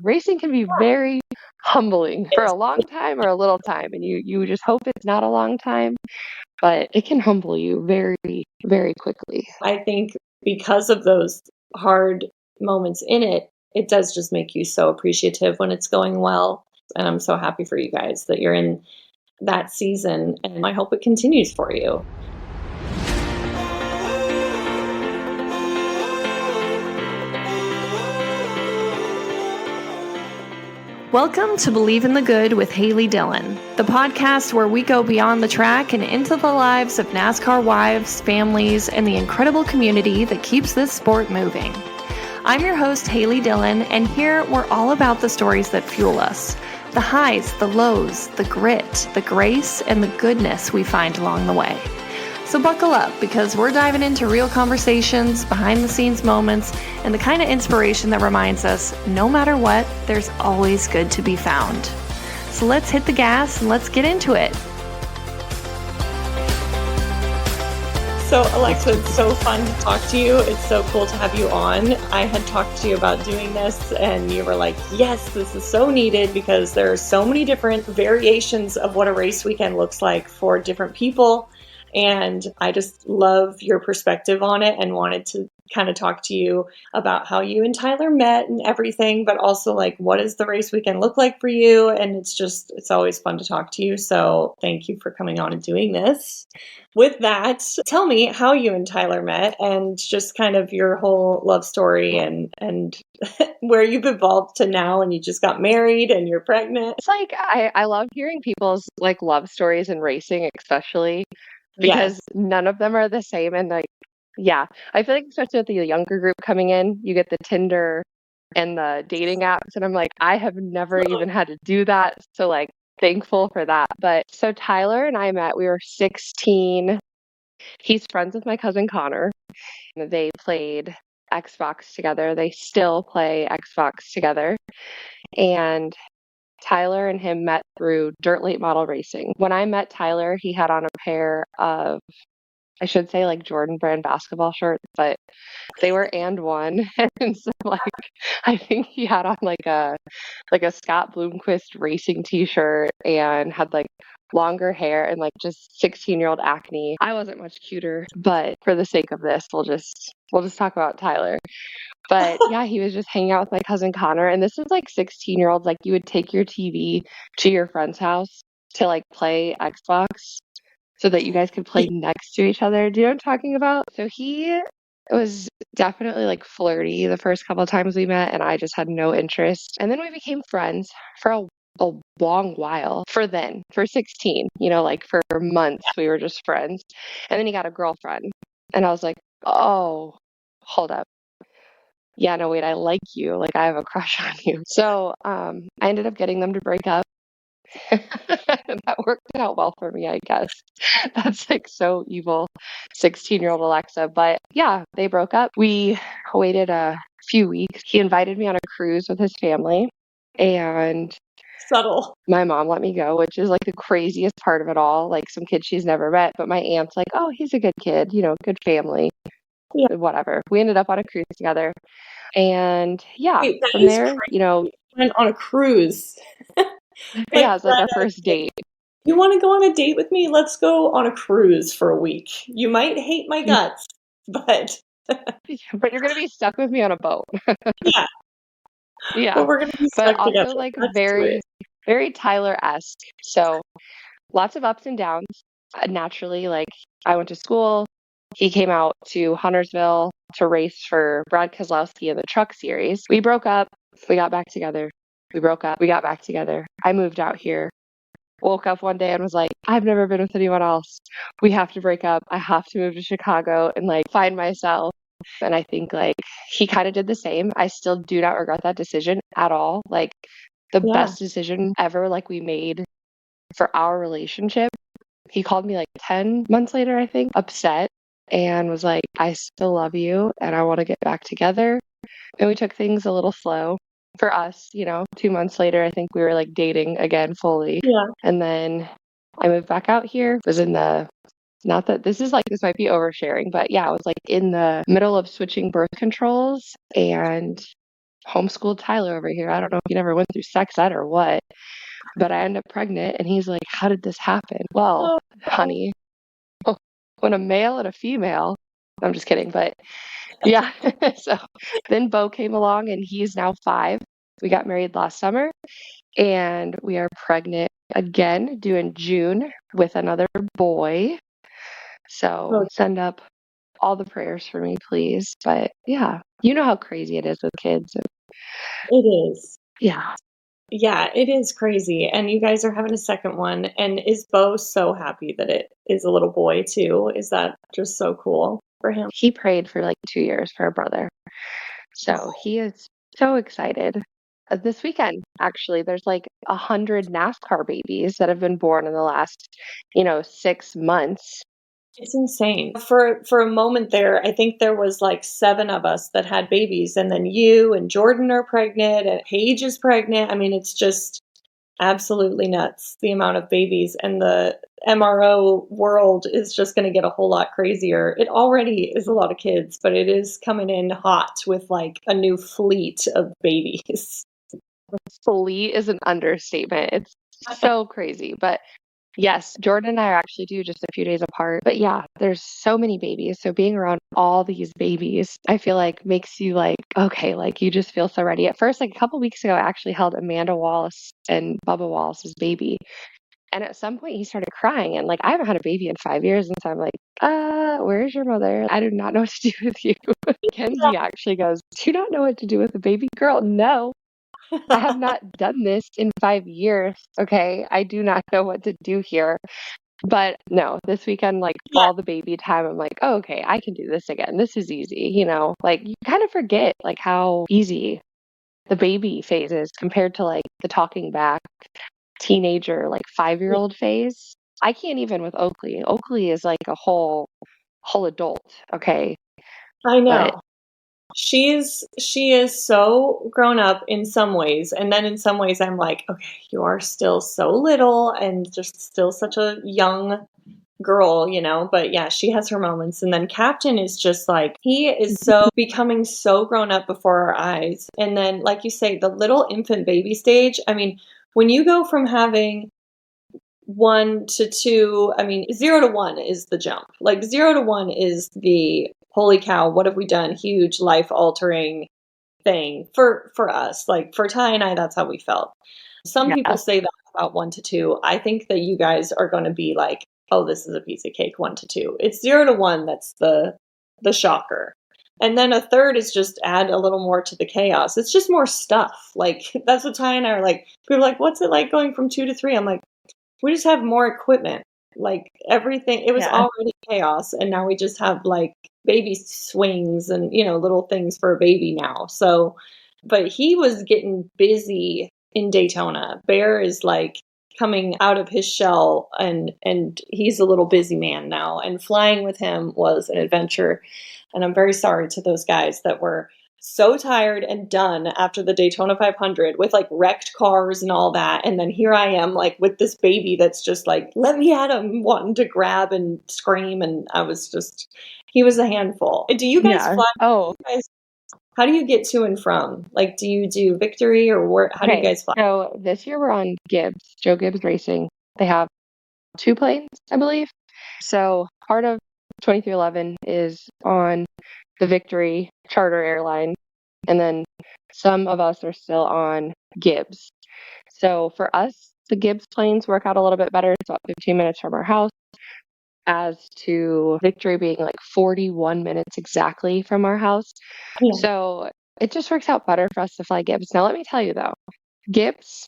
Racing can be very humbling for a long time or a little time. And you just hope it's not a long time, but it can humble you very, very quickly. I think because of those hard moments in it, it does just make you so appreciative when it's going well. And I'm so happy for you guys that you're in that season. And I hope it continues for you. Welcome to Believe in the Good with Haley Dillon, the podcast where we go beyond the track and into the lives of NASCAR wives, families, and the incredible community that keeps this sport moving. I'm your host, Haley Dillon, and here we're all about the stories that fuel us, the highs, the lows, the grit, the grace, and the goodness we find along the way. So buckle up, because we're diving into real conversations, behind-the-scenes moments, and the kind of inspiration that reminds us, no matter what, there's always good to be found. So let's hit the gas and let's get into it. So Alexa, it's so fun to talk to you. It's so cool to have you on. I had talked to you about doing this and you were like, yes, this is so needed because there are so many different variations of what a race weekend looks like for different people. And I just love your perspective on it and wanted to kind of talk to you about how you and Tyler met and everything, but also like, what does the race weekend look like for you? And it's always fun to talk to you. So thank you for coming on and doing this. With that, tell me how you and Tyler met and just kind of your whole love story and where you've evolved to now, and you just got married and you're pregnant. It's like, I love hearing people's like love stories in racing, especially because none of them are the same. And like, yeah, I feel like especially with the younger group coming in, you get the Tinder and the dating apps. And I'm like, I have never even had to do that. So like, thankful for that. But so Tyler and I met, we were 16. He's friends with my cousin Connor. They played Xbox together. They still play Xbox together. And Tyler and him met through dirt late model racing. When I met Tyler, he had on a pair of, I should say like Jordan brand basketball shorts, but they were and one. And so like, I think he had on like a Scott Bloomquist racing t-shirt and had like longer hair and like just 16-year-old acne. I wasn't much cuter, but for the sake of this, we'll just talk about Tyler. But yeah, he was just hanging out with my cousin Connor. And this is like 16-year-olds. Like you would take your TV to your friend's house to like play Xbox so that you guys could play next to each other. Do you know what I'm talking about? So he was definitely like flirty the first couple of times we met, and I just had no interest. And then we became friends for a long while. For 16, like for months we were just friends. And then he got a girlfriend. And I was like, oh, hold up. Yeah, no, wait, I like you. Like, I have a crush on you. So I ended up getting them to break up. That worked out well for me, I guess. That's like so evil, 16-year-old Alexa. But yeah, they broke up. We waited a few weeks. He invited me on a cruise with his family. And subtle. My mom let me go, which is like the craziest part of it all. Like some kid she's never met. But my aunt's like, oh, he's a good kid, good family. Yeah. Whatever. We ended up on a cruise together. And yeah, from there, went on a cruise. Yeah, it's like our first date. You want to go on a date with me? Let's go on a cruise for a week. You might hate my guts, but you're going to be stuck with me on a boat. Yeah. Yeah. But we're going to be stuck also together. Like very, very Tyler-esque. So lots of ups and downs. Naturally, like I went to school. He came out to Huntersville to race for Brad Keselowski in the truck series. We broke up. We got back together. We broke up. We got back together. I moved out here. Woke up one day and was like, I've never been with anyone else. We have to break up. I have to move to Chicago and like find myself. And I think like he kind of did the same. I still do not regret that decision at all. Like the best decision ever like we made for our relationship. He called me like 10 months later, I think, upset, and was like, I still love you and I want to get back together. And we took things a little slow for us, 2 months later, I think we were like dating again fully. Yeah. And then I moved back out here, was in the, not that this is like, this might be oversharing, but yeah, I was like in the middle of switching birth controls, and homeschooled Tyler over here. I don't know if he never went through sex ed or what, but I end up pregnant and he's like, how did this happen? Well, honey, when a male and a female, I'm just kidding, but yeah. So then Bo came along and he's now 5. We got married last summer and we are pregnant again, due in June with another boy. So send up all the prayers for me, please. But yeah, you know how crazy it is with kids. It is. Yeah. Yeah, it is crazy. And you guys are having a second one. And is Bo so happy that it is a little boy too? Is that just so cool for him? He prayed for like 2 years for a brother. So he is so excited. This weekend, actually, there's like 100 NASCAR babies that have been born in the last, 6 months. It's insane. For a moment there, I think there was like 7 of us that had babies, and then you and Jordan are pregnant, and Paige is pregnant. I mean, it's just absolutely nuts, the amount of babies, and the MRO world is just going to get a whole lot crazier. It already is a lot of kids, but it is coming in hot with like a new fleet of babies. Fleet is an understatement. It's so crazy. But yes, Jordan and I are actually due just a few days apart. But yeah, there's so many babies. So being around all these babies, I feel like makes you like, okay, like you just feel so ready. At first, like a couple weeks ago, I actually held Amanda Wallace and Bubba Wallace's baby. And at some point he started crying and like I haven't had a baby in 5 years. And so I'm like, where's your mother? I do not know what to do with you. Kenzie actually goes, do you not know what to do with a baby girl? No. I have not done this in 5 years. Okay. I do not know what to do here. But no, this weekend, like all the baby time, I'm like, oh, okay, I can do this again. This is easy. Like you kind of forget like how easy the baby phase is compared to like the talking back teenager, like 5-year-old phase. I can't even with Oakley. Oakley is like a whole adult. Okay. I know. She is so grown up in some ways, and then in some ways I'm like, okay, you are still so little and just still such a young girl, but yeah, she has her moments. And then Captain is just like, he is so becoming so grown up before our eyes. And then like you say, the little infant baby stage, I mean, when you go from having 1 to 2, I mean 0 to 1 is the jump. Like 0 to 1 is the holy cow, what have we done? Huge life altering thing for us. Like for Ty and I, that's how we felt. Some people say that about 1 to 2. I think that you guys are going to be like, oh, this is a piece of cake, 1 to 2. It's 0 to 1 that's the shocker. And then a third is just add a little more to the chaos. It's just more stuff. Like that's what Ty and I are like. People are like, what's it like going from 2 to 3? I'm like, we just have more equipment. Like everything, it was already chaos, and now we just have like baby swings and little things for a baby now. So, but he was getting busy in Daytona. Bear is like coming out of his shell, and he's a little busy man now. And flying with him was an adventure. And I'm very sorry to those guys that were so tired and done after the Daytona 500 with like wrecked cars and all that. And then here I am like with this baby that's just like, let me at him, wanting to grab and scream. And he was a handful. Do you guys fly? Oh, how do you get to and from? Like, do you do Victory or how do you guys fly? So this year we're on Gibbs, Joe Gibbs Racing. They have 2 planes, I believe. So part of 2311 is on the Victory charter airline, and then some of us are still on Gibbs. So for us, the Gibbs planes work out a little bit better. It's about 15 minutes from our house, as to Victory being like 41 minutes exactly from our house. Yeah. So it just works out better for us to fly Gibbs. Now, let me tell you though, Gibbs,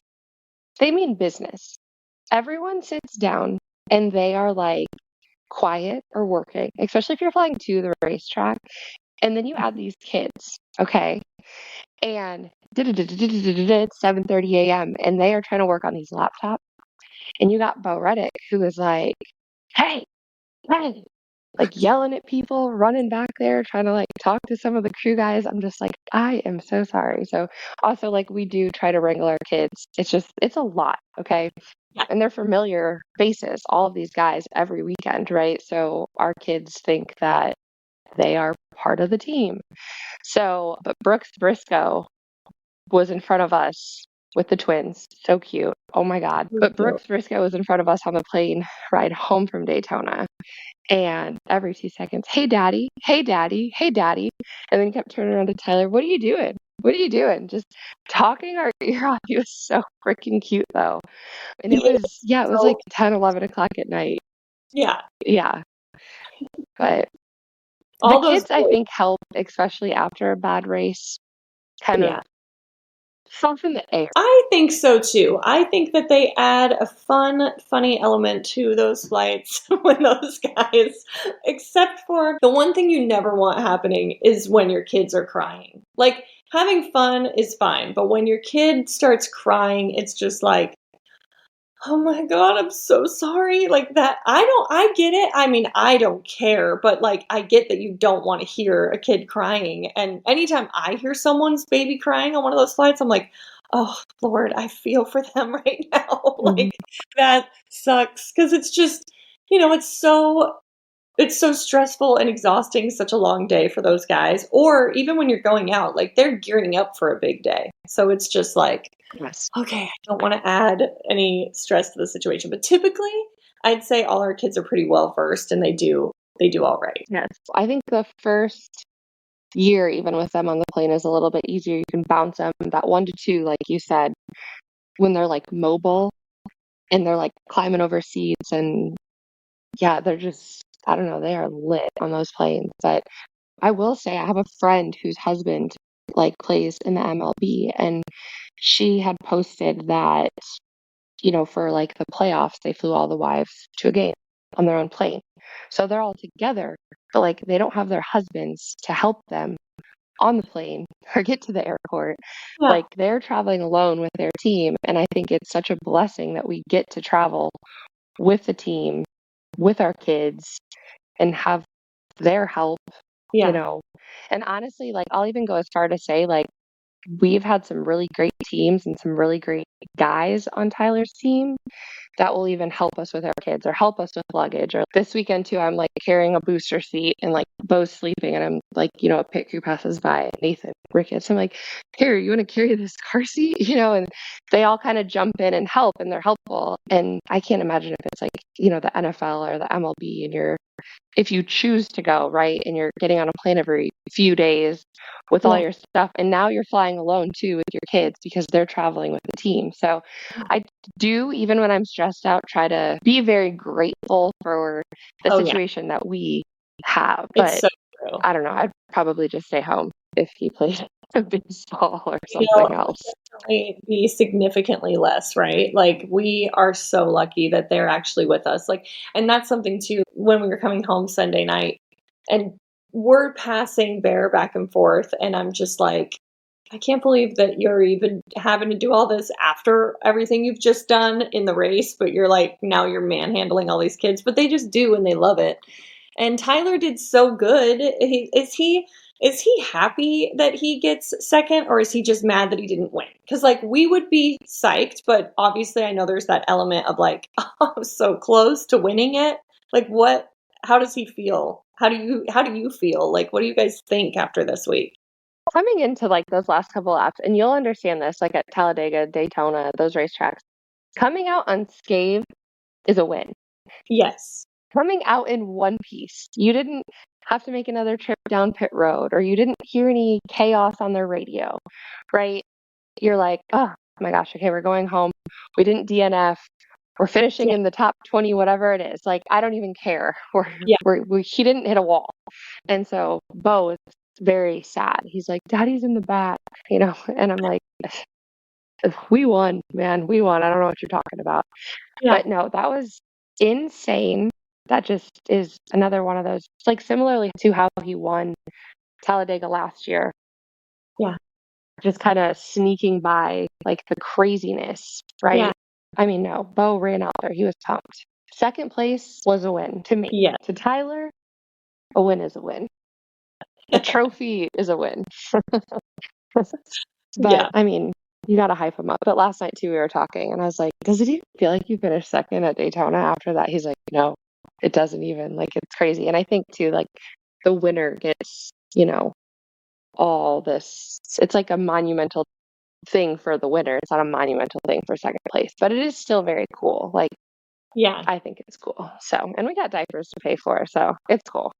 they mean business. Everyone sits down and they are like quiet or working, especially if you're flying to the racetrack. And then you add these kids, okay? And it's 7:30 a.m. and they are trying to work on these laptops. And you got Bo Reddick, who is like, hey, like yelling at people, running back there, trying to like talk to some of the crew guys. I'm just like, I am so sorry. So also like we do try to wrangle our kids. It's a lot, okay? Yeah. And they're familiar faces, all of these guys every weekend, right? So our kids think that they are part of the team. So, but Brooks Briscoe, was in front of us with the twins. So cute. Oh my God. But Brooks Briscoe was in front of us on the plane ride home from Daytona. And every 2 seconds, hey, daddy, hey, daddy, hey, daddy. And then kept turning around to Tyler, what are you doing? What are you doing? Just talking our ear off. He was so freaking cute, though. And it was like 10, 11 o'clock at night. Yeah. Yeah. But all the kids, I think, help, especially after a bad race, kind of soften the air. I think so too. I think that they add a funny element to those flights when those guys, except for the one thing you never want happening is when your kids are crying. Like, having fun is fine, but when your kid starts crying, it's just like, oh my God, I'm so sorry. Like that, I get it. I mean, I don't care, but like, I get that you don't want to hear a kid crying. And anytime I hear someone's baby crying on one of those flights, I'm like, oh Lord, I feel for them right now. Like, that sucks. Cause it's just, it's so stressful and exhausting, such a long day for those guys. Or even when you're going out, like they're gearing up for a big day. So it's just like, Yes. okay, I don't want to add any stress to the situation. But typically, I'd say all our kids are pretty well versed and they do all right. Yes. I think the first year, even with them on the plane, is a little bit easier. You can bounce them that 1 to 2, like you said, when they're like mobile and they're like climbing over seats and they're just, I don't know, they are lit on those planes. But I will say I have a friend whose husband like plays in the MLB, and she had posted that, for like the playoffs, they flew all the wives to a game on their own plane. So they're all together, but like they don't have their husbands to help them on the plane or get to the airport. Yeah. Like they're traveling alone with their team. And I think it's such a blessing that we get to travel with the team, with our kids, and have their help, And honestly, like I'll even go as far to say, like, we've had some really great teams and some really great guys on Tyler's team that will even help us with our kids or help us with luggage. Or this weekend too, I'm like carrying a booster seat and like Bo's sleeping and I'm like, a pit crew passes by, Nathan, Ricketts. I'm like, here, you want to carry this car seat? And they all kind of jump in and help and they're helpful. And I can't imagine if it's like, the NFL or the MLB and if you choose to go, right, and you're getting on a plane every few days with all your stuff, and now you're flying alone too with your kids because they're traveling with the team. So I do, even when I'm stressed out, try to be very grateful for the situation that we have. But so true. I don't know, I'd probably just stay home if he played baseball or something else. Definitely be significantly less, right? Like, we are so lucky that they're actually with us. Like, and that's something too, when we were coming home Sunday night and we're passing Bear back and forth, and I'm just like, I can't believe that you're even having to do all this after everything you've just done in the race, but you're like, now you're manhandling all these kids, but they just do and they love it. And Tyler did so good. Is he happy that he gets second, or is he just mad that he didn't win? Because like, we would be psyched, but obviously I know there's that element of like, oh, so close to winning it. Like, how does he feel? How do you feel? Like, what do you guys think after this week? Coming into like those last couple laps, and you'll understand this, like at Talladega, Daytona, those racetracks, coming out unscathed is a win. Yes. Coming out in one piece. You didn't have to make another trip down pit road, or you didn't hear any chaos on their radio, right? You're like, oh my gosh, okay, we're going home. We didn't DNF. We're finishing in the top 20, whatever it is. Like, I don't even care. He didn't hit a wall. And so Bo is very sad. He's like, Daddy's in the back, and I'm like, we won, man. We won. I don't know what you're talking about. Yeah. But no, that was insane. That just is another one of those, like similarly to how he won Talladega last year. Yeah. Just kind of sneaking by like the craziness, right? Yeah. I mean, no, Bo ran out there. He was pumped. Second place was a win to me. Yeah. To Tyler, a win is a win. A trophy is a win. But I mean, you got to hype him up. But last night too, we were talking and I was like, does it even feel like you finished second at Daytona after that? He's like, no, it doesn't even. Like, it's crazy. And I think too, like the winner gets, all this, it's like a monumental thing for the winner. It's not a monumental thing for second place, but it is still very cool. Like, Yeah. I think it's cool. So, and we got diapers to pay for, so it's cool.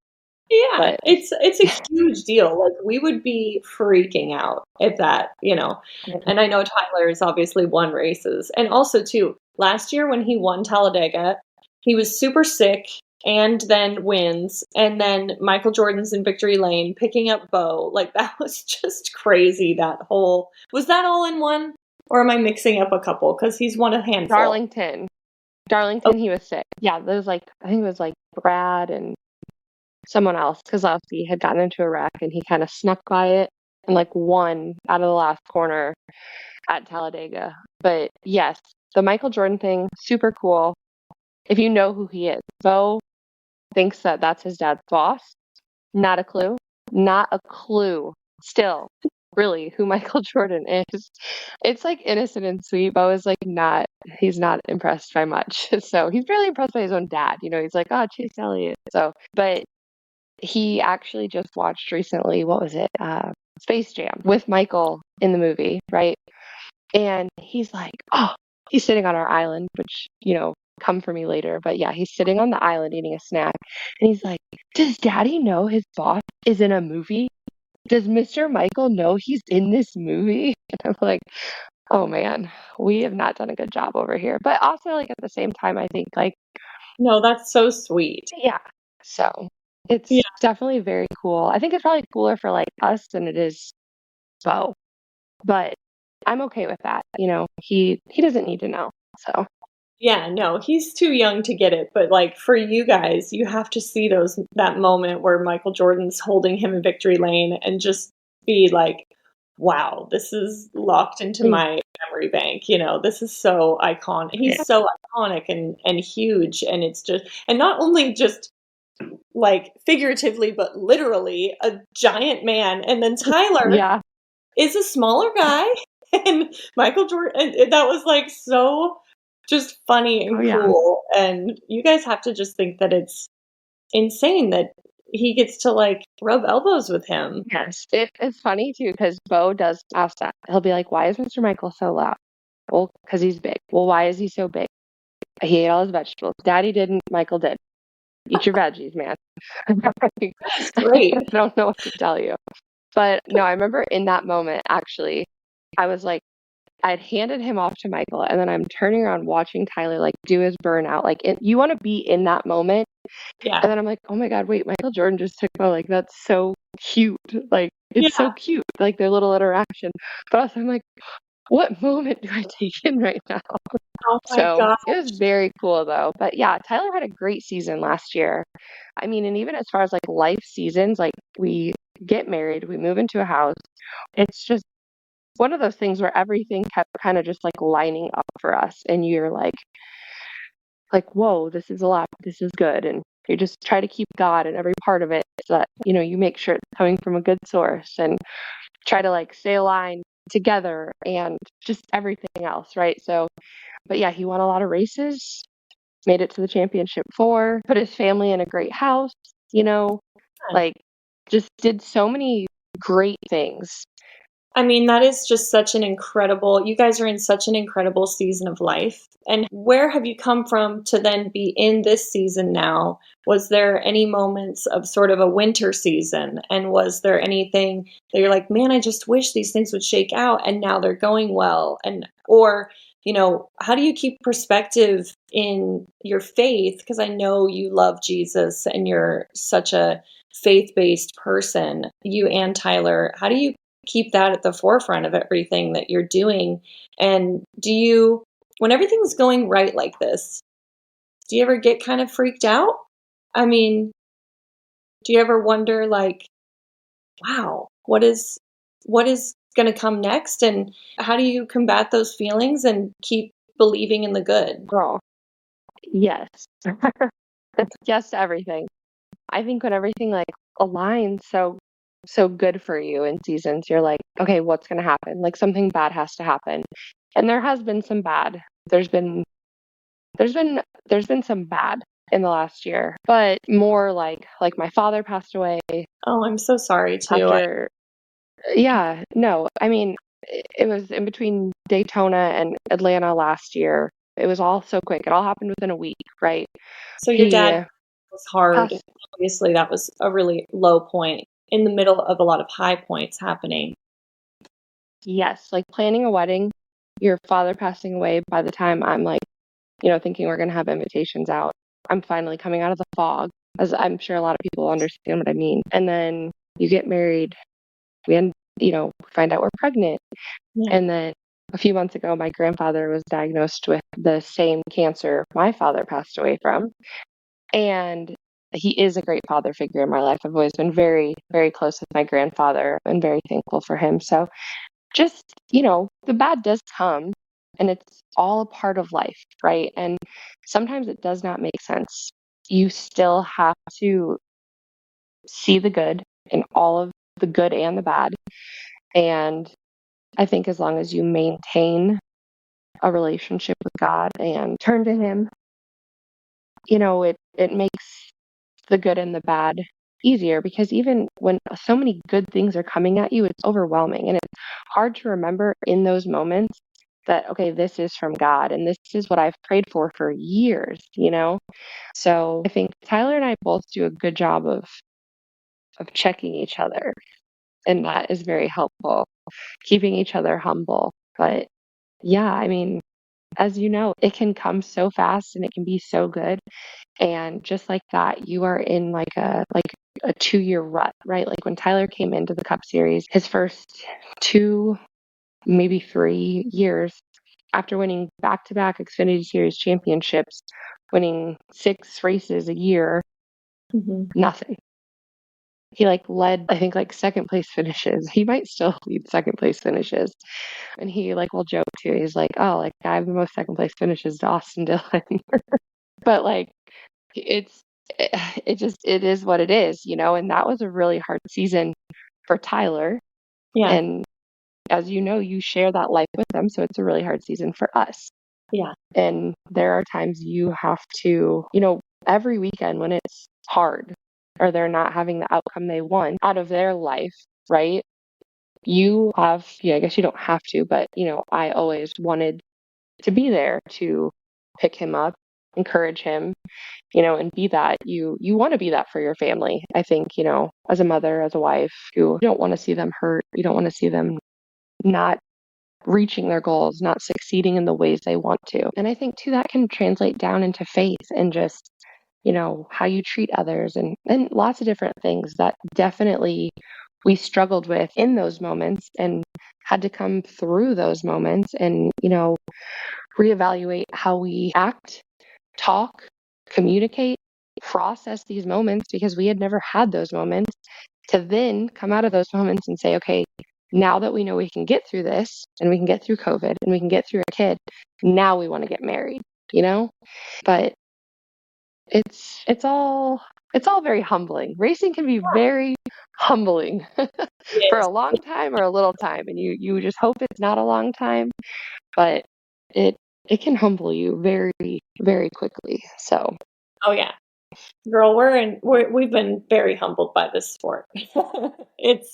Yeah, But it's a huge deal. Like, we would be freaking out if that, and I know Tyler has obviously won races. And also too, last year when he won Talladega, he was super sick and then wins. And then Michael Jordan's in victory lane picking up Bo. Like, that was just crazy. Was that all in one? Or am I mixing up a couple? Because he's won a handful. Darlington, he was sick. Yeah, there's like, I think it was like Brad and someone else, Kozlowski, had gotten into a wreck and he kind of snuck by it and like won out of the last corner at Talladega. But yes, the Michael Jordan thing, super cool. If you know who he is, Bo thinks that that's his dad's boss. Not a clue. Not a clue. Still, really, who Michael Jordan is. It's like innocent and sweet. Bo is like he's not impressed by much. So he's really impressed by his own dad. He's like, oh, Chase Elliott. So, but he actually just watched recently, what was it? Space Jam with Michael in the movie, right? And he's like, oh, he's sitting on our island, which, come for me later. But yeah, he's sitting on the island eating a snack. And he's like, does Daddy know his boss is in a movie? Does Mr. Michael know he's in this movie? And I'm like, oh man, we have not done a good job over here. But also, like, at the same time, I think, like, no, that's so sweet. Yeah. So it's definitely very cool. I think it's probably cooler for like us than it is Bo. But I'm okay with that. He doesn't need to know. So yeah, no, he's too young to get it. But like, for you guys, you have to see that moment where Michael Jordan's holding him in victory lane and just be like, wow, this is locked into my memory bank. This is so iconic. He's so iconic and huge. And it's just, and not only just like figuratively, but literally a giant man. And then Tyler is a smaller guy. And Michael Jordan, and that was like so just funny and cool. And you guys have to just think that it's insane that he gets to like rub elbows with him. Yes, it's funny too because Bo does ask that. He'll be like, "Why is Mr. Michael so loud?" Well, because he's big. Well, why is he so big? He ate all his vegetables. Daddy didn't. Michael did. Eat your veggies, man. That's great. I don't know what to tell you, but no, I remember in that moment actually, I was like, I'd handed him off to Michael, and then I'm turning around watching Tyler like do his burnout. Like, you want to be in that moment. Yeah. And then I'm like, oh my God, wait, Michael Jordan just took Bo. Like, that's so cute. Like, it's so cute. Like, their little interaction. But also, I'm like, what moment do I take in right now? Oh my gosh. It was very cool though. But yeah, Tyler had a great season last year. I mean, and even as far as like life seasons, like we get married, we move into a house. It's just one of those things where everything kept kind of just like lining up for us. And you're like, whoa, this is a lot. This is good. And you just try to keep God in every part of it so that, you make sure it's coming from a good source and try to like stay aligned together and just everything else, right? So, but yeah, he won a lot of races, made it to the championship 4, put his family in a great house, like just did so many great things. I mean, that is just you guys are in such an incredible season of life. And where have you come from to then be in this season now? Was there any moments of sort of a winter season? And was there anything that you're like, man, I just wish these things would shake out and now they're going well? Or, how do you keep perspective in your faith? Because I know you love Jesus and you're such a faith-based person, you and Tyler. How do you keep that at the forefront of everything that you're doing? And when everything's going right like this, do you ever get kind of freaked out? I mean, do you ever wonder like, wow, what is going to come next? And how do you combat those feelings and keep believing in the good? Girl, yes. Yes to everything. I think when everything like aligns so good for you in seasons, you're like, okay, what's going to happen? Like something bad has to happen. And there has been some bad. There's been some bad in the last year, but more like my father passed away. Oh, I'm so sorry too. Yeah, no, I mean, it was in between Daytona and Atlanta last year. It was all so quick. It all happened within a week, right? So your He dad was hard. passed. Obviously, that was a really low point in the middle of a lot of high points happening. Yes, like planning a wedding, your father passing away by the time I'm like, thinking we're going to have invitations out. I'm finally coming out of the fog, as I'm sure a lot of people understand what I mean. And then you get married, we end, find out we're pregnant. Yeah. And then a few months ago, my grandfather was diagnosed with the same cancer my father passed away from. And he is a great father figure in my life. I've always been very, very close with my grandfather and very thankful for him. So just, the bad does come and it's all a part of life, right? And sometimes it does not make sense. You still have to see the good in all of the good and the bad. And I think as long as you maintain a relationship with God and turn to Him, it makes the good and the bad easier, because even when so many good things are coming at you, it's overwhelming and it's hard to remember in those moments that, okay, this is from God and this is what I've prayed for years. So I think Tyler and I both do a good job of checking each other, and that is very helpful, keeping each other humble. But yeah, I mean, as you know, it can come so fast and it can be so good. And just like that, you are in like a 2-year rut, right? Like when Tyler came into the Cup Series, his first 2, maybe 3 years after winning back-to-back Xfinity Series championships, winning 6 races a year, nothing. He led, I think, second place finishes. He might still lead second place finishes. And he will joke too. He's like, oh, I have the most second place finishes to Austin Dillon. But it's it is what it is, and that was a really hard season for Tyler. Yeah. And as you know, you share that life with them, so it's a really hard season for us. Yeah. And there are times you have to, every weekend when it's hard or they're not having the outcome they want out of their life, right? You have, I guess you don't have to, but I always wanted to be there to pick him up, encourage him, and be that. You want to be that for your family. I think, as a mother, as a wife, you don't want to see them hurt. You don't want to see them not reaching their goals, not succeeding in the ways they want to. And I think too, that can translate down into faith and just, how you treat others and lots of different things that definitely we struggled with in those moments and had to come through those moments and, reevaluate how we act, talk, communicate, process these moments, because we had never had those moments, to then come out of those moments and say, okay, now that we know we can get through this and we can get through COVID and we can get through a kid, now we want to get married, But it's all very humbling. Racing can be very humbling for a long time or a little time, and you just hope it's not a long time, but it can humble you very, very quickly. So, oh yeah, girl, we've been very humbled by this sport. It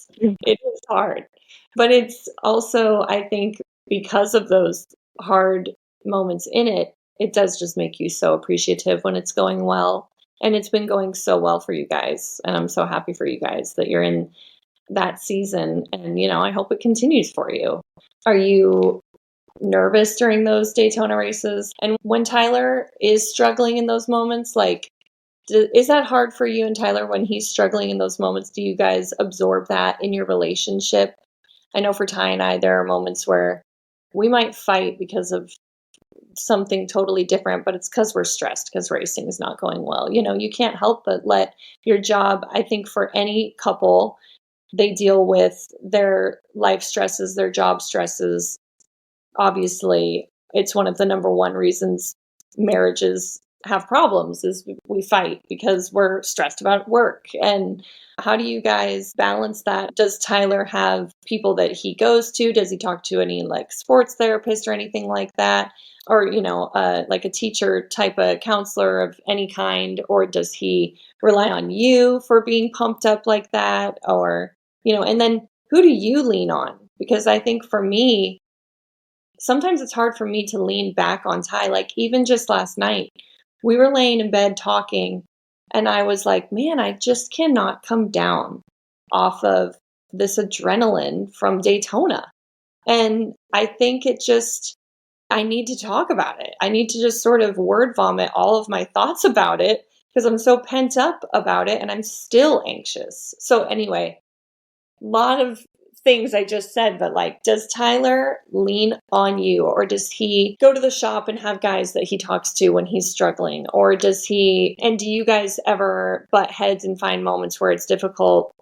is hard, but it's also, I think, because of those hard moments in it, it does just make you so appreciative when it's going well. And it's been going so well for you guys. And I'm so happy for you guys that you're in that season. And, I hope it continues for you. Are you nervous during those Daytona races? And when Tyler is struggling in those moments, is that hard for you and Tyler when he's struggling in those moments? Do you guys absorb that in your relationship? I know for Ty and I, there are moments where we might fight because of something totally different, but it's because we're stressed because racing is not going well. You can't help but let your job, I think for any couple, they deal with their life stresses, their job stresses. Obviously, it's one of the number one reasons marriages have problems is we fight because we're stressed about work. And how do you guys balance that? Does Tyler have people that he goes to? Does he talk to any sports therapist or anything like that? Or, like a teacher type of counselor of any kind? Or does he rely on you for being pumped up like that? Or, and then who do you lean on because I think for me, sometimes it's hard for me to lean back on Ty. Like even just last night, we were laying in bed talking, and I was like, man, I just cannot come down off of this adrenaline from Daytona. And I think I need to talk about it. I need to just sort of word vomit all of my thoughts about it because I'm so pent up about it and I'm still anxious. So anyway, a lot of things I just said, but like, does Tyler lean on you, or does he go to the shop and have guys that he talks to when he's struggling? Or and do you guys ever butt heads and find moments where it's difficult,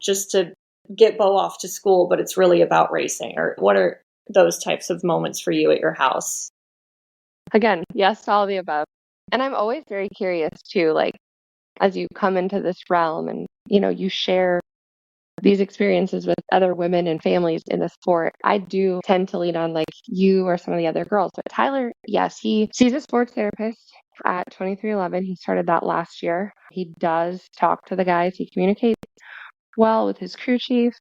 just to get Bo off to school, but it's really about racing? Or what are those types of moments for you at your house? Again, yes to all of the above. And I'm always very curious too, like as you come into this realm and, you share these experiences with other women and families in the sport, I do tend to lean on like you or some of the other girls. But Tyler, yes, he's a sports therapist at 2311. He started that last year. He does talk to the guys. He communicates well with his crew chief.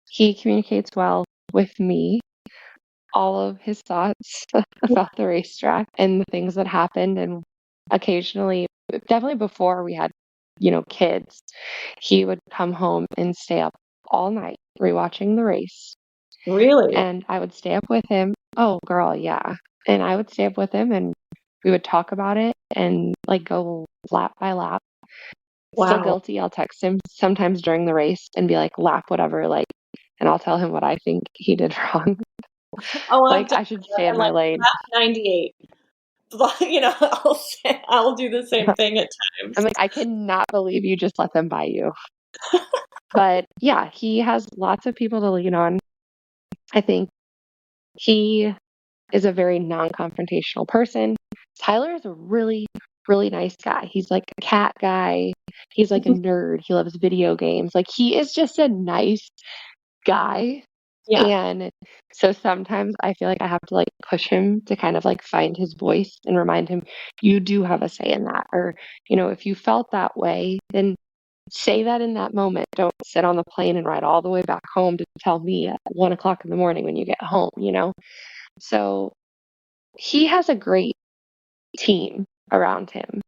He communicates well with me. All of his thoughts about the racetrack and the things that happened. And occasionally, definitely before we had, kids, he would come home and stay up all night rewatching the race. Really? And I would stay up with him. Oh, girl, yeah. And I would stay up with him and we would talk about it and like go lap by lap. Still Wow. guilty. I'll text him sometimes during the race and be like, lap whatever, like, and I'll tell him what I think he did wrong. Oh, like I should stay in my lane. Lap 98. I'll do the same thing at times. I'm like, I cannot believe you just let them buy you. But yeah, he has lots of people to lean on. I think he is a very non-confrontational person. Tyler is a really, really nice guy. He's like a cat guy. He's like a nerd. He loves video games. Like he is just a nice guy. Yeah. And so sometimes I feel like I have to like push him to kind of like find his voice and remind him, you do have a say in that. Or, if you felt that way, then say that in that moment. Don't sit on the plane and ride all the way back home to tell me at 1 o'clock in the morning when you get home, So he has a great team around him.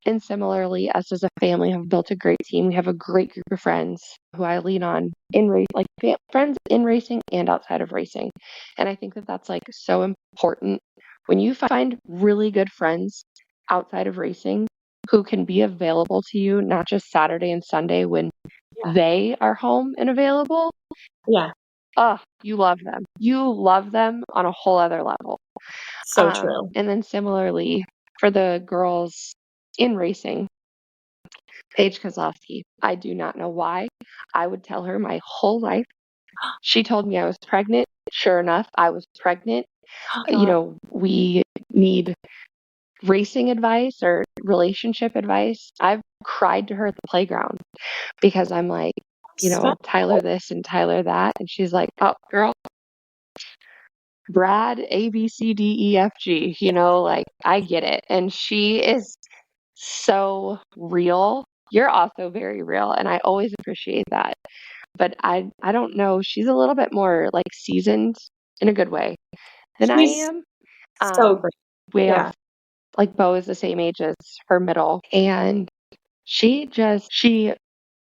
And similarly, us as a family have built a great team. We have a great group of friends who I lean on friends in racing and outside of racing. And I think that that's like so important when you find really good friends outside of racing who can be available to you, not just Saturday and Sunday when they are home and available. Yeah. You love them. You love them on a whole other level. So true. And then similarly, for the girls in racing, Paige Kozlowski, I do not know why. I would tell her my whole life. She told me I was pregnant. Sure enough, I was pregnant. We need racing advice or relationship advice. I've cried to her at the playground because I'm like, Tyler this and Tyler that. And she's like, oh, girl, Brad, A, B, C, D, E, F, G, like I get it. And she is so real. You're also very real. And I always appreciate that. But I don't know. She's a little bit more like seasoned in a good way than I am. So great. We have like Bo is the same age as her middle. And she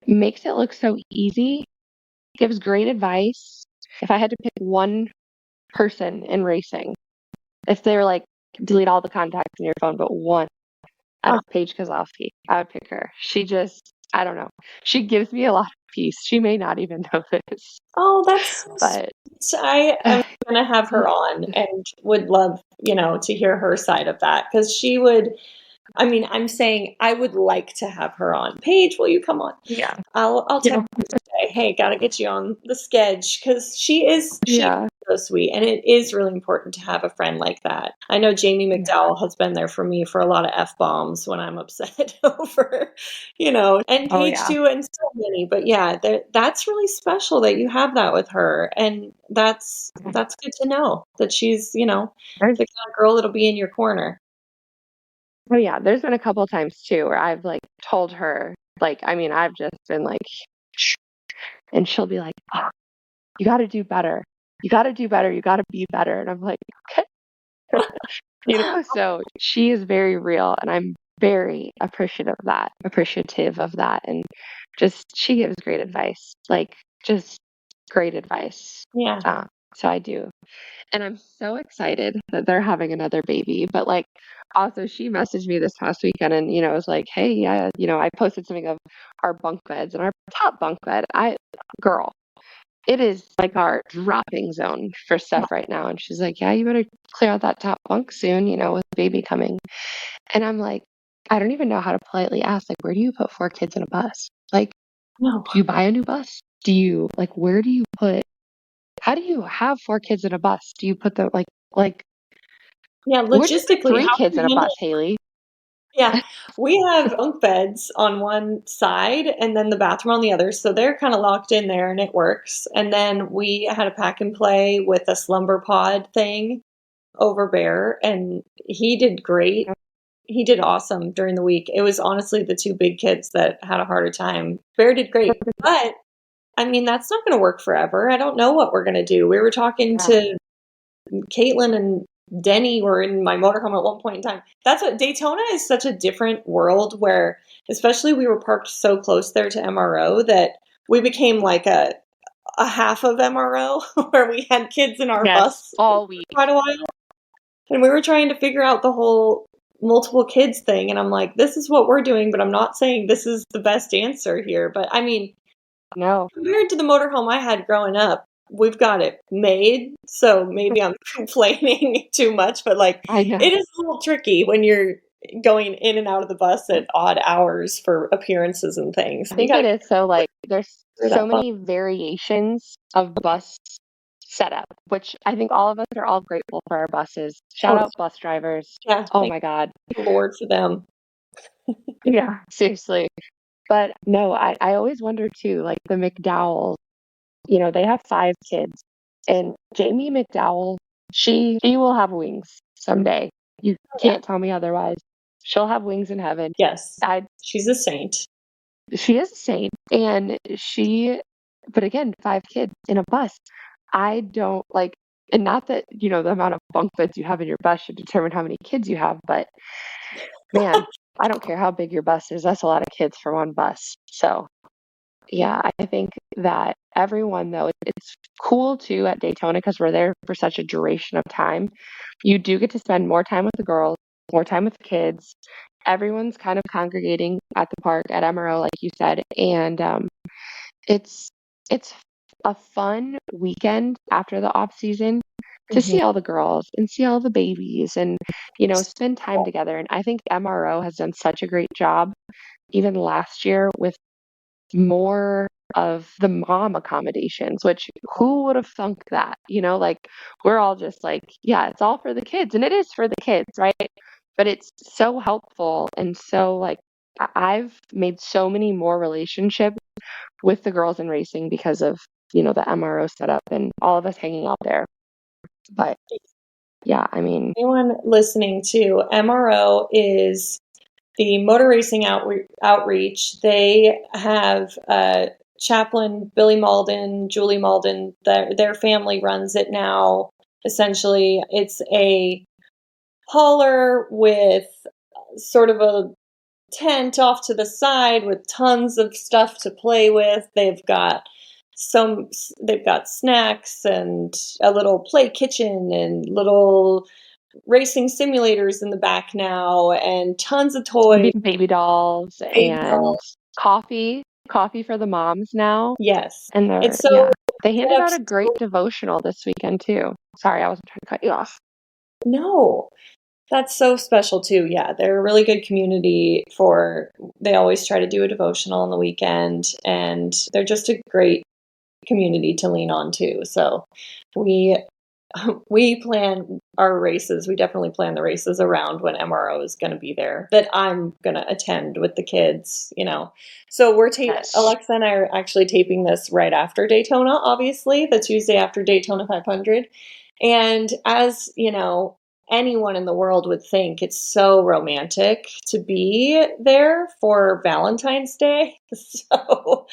makes it look so easy, gives great advice. If I had to pick one person in racing, if they were like, delete all the contacts in your phone, but one out of Paige Kozlowski, I would pick her. I don't know. She gives me a lot of peace. She may not even know this. Oh, but I am going to have her on and would love, to hear her side of that because she would. I'm saying I would like to have her on. Paige, will you come on? Yeah. I'll text her today. Hey, gotta get you on the sketch because she's so sweet, and it is really important to have a friend like that. I know Jamie McDowell has been there for me for a lot of F-bombs when I'm upset over, and Paige too, and so many. But yeah, that's really special that you have that with her, and that's good to know that she's, the kind of girl that'll be in your corner. Oh yeah, there's been a couple of times too where I've like told her, like, I've just been like, and she'll be like, oh, you got to do better. you got to do better. You got to be better. And I'm like, okay. So she is very real, and I'm very appreciative of that. And just, she gives great advice, like just great advice. Yeah. So I do. And I'm so excited that they're having another baby. But like, also, she messaged me this past weekend and, it was like, hey, yeah, I posted something of our bunk beds, and our top bunk bed, girl, it is like our dropping zone for stuff right now. And she's like, yeah, you better clear out that top bunk soon, with baby coming. And I'm like, I don't even know how to politely ask, like, where do you put 4 kids in a bus? Like, No. do you buy a new bus? Do you, like, where do you put, how do you have 4 kids in a bus? Do you put them Yeah, where do you put logistically, 3 how do kids you in a handle bus, Haley? Yeah, we have bunk beds on one side and then the bathroom on the other. So they're kind of locked in there and it works. And then we had a pack and play with a slumber pod thing over Bear, and he did great. He did awesome during the week. It was honestly the 2 big kids that had a harder time. Bear did great. But I mean, that's not going to work forever. I don't know what we're going to do. We were talking to Caitlin and Denny were in my motorhome at one point in time. That's what Daytona is, such a different world where, especially we were parked so close there to MRO that we became like a half of MRO where we had kids in our bus all week. For quite a while. And we were trying to figure out the whole multiple kids thing. And I'm like, this is what we're doing, but I'm not saying this is the best answer here. But I mean, no, compared to the motorhome I had growing up, we've got it made. So maybe I'm complaining too much, but like, I know. it is a little tricky when you're going in and out of the bus at odd hours for appearances and things. I think it is. So like, there's so many variations of bus setup, which I think all of us are all grateful for our buses. Shout out bus drivers. Yeah. Oh my God. Lord for them. Yeah, seriously. But no, I always wonder too, like the McDowells, they have 5 kids, and Jamie McDowell, she will have wings someday. You can't tell me otherwise. She'll have wings in heaven. Yes. She's a saint. She is a saint. And but again, 5 kids in a bus. I don't like, and not that, the amount of bunk beds you have in your bus should determine how many kids you have, but man, I don't care how big your bus is. That's a lot of kids for one bus. So yeah, I think that everyone, though, it's cool too at Daytona because we're there for such a duration of time. You do get to spend more time with the girls, more time with the kids. Everyone's kind of congregating at the park at MRO, like you said, and it's a fun weekend after the off season to see all the girls and see all the babies and spend time together. And I think MRO has done such a great job, even last year, with more of the mom accommodations, which who would have thunk that? Like, we're all just like, yeah, it's all for the kids, and it is for the kids, right? But it's so helpful, and so like I've made so many more relationships with the girls in racing because of the MRO setup and all of us hanging out there. But yeah, I mean, anyone listening to MRO is the motor racing outreach. They have chaplain Billy Malden, Julie Malden. Their family runs it now. Essentially, it's a hauler with sort of a tent off to the side with tons of stuff to play with. They've got snacks and a little play kitchen and little racing simulators in the back now, and tons of toys, baby dolls, and coffee for the moms now. Yes. And they handed out a great devotional this weekend too. Sorry, I wasn't trying to cut you off. No, that's so special too. Yeah, they're a really good community they always try to do a devotional on the weekend, and they're just a great community to lean on too. So we plan our races. We definitely plan the races around when MRO is going to be there, that I'm going to attend with the kids, So we're Alexa and I are actually taping this right after Daytona, obviously, the Tuesday after Daytona 500. And as, anyone in the world would think, it's so romantic to be there for Valentine's Day. So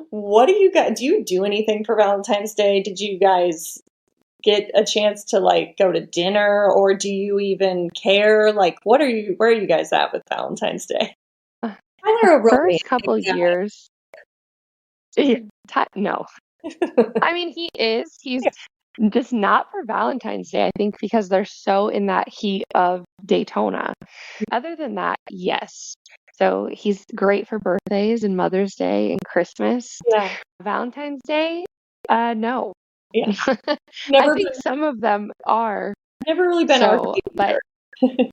what do you guys, do you do anything for Valentine's Day? Did you guys get a chance to like go to dinner, or do you even care? Like, where are you guys at with Valentine's Day? Tyler, a First couple romantic years, no. I mean, he's just not for Valentine's Day, I think, because they're so in that heat of Daytona. Other than that, yes. So he's great for birthdays and Mother's Day and Christmas. Yeah, Valentine's Day, no. yeah. I Never think been, some of them are. never really been our So, thing but either.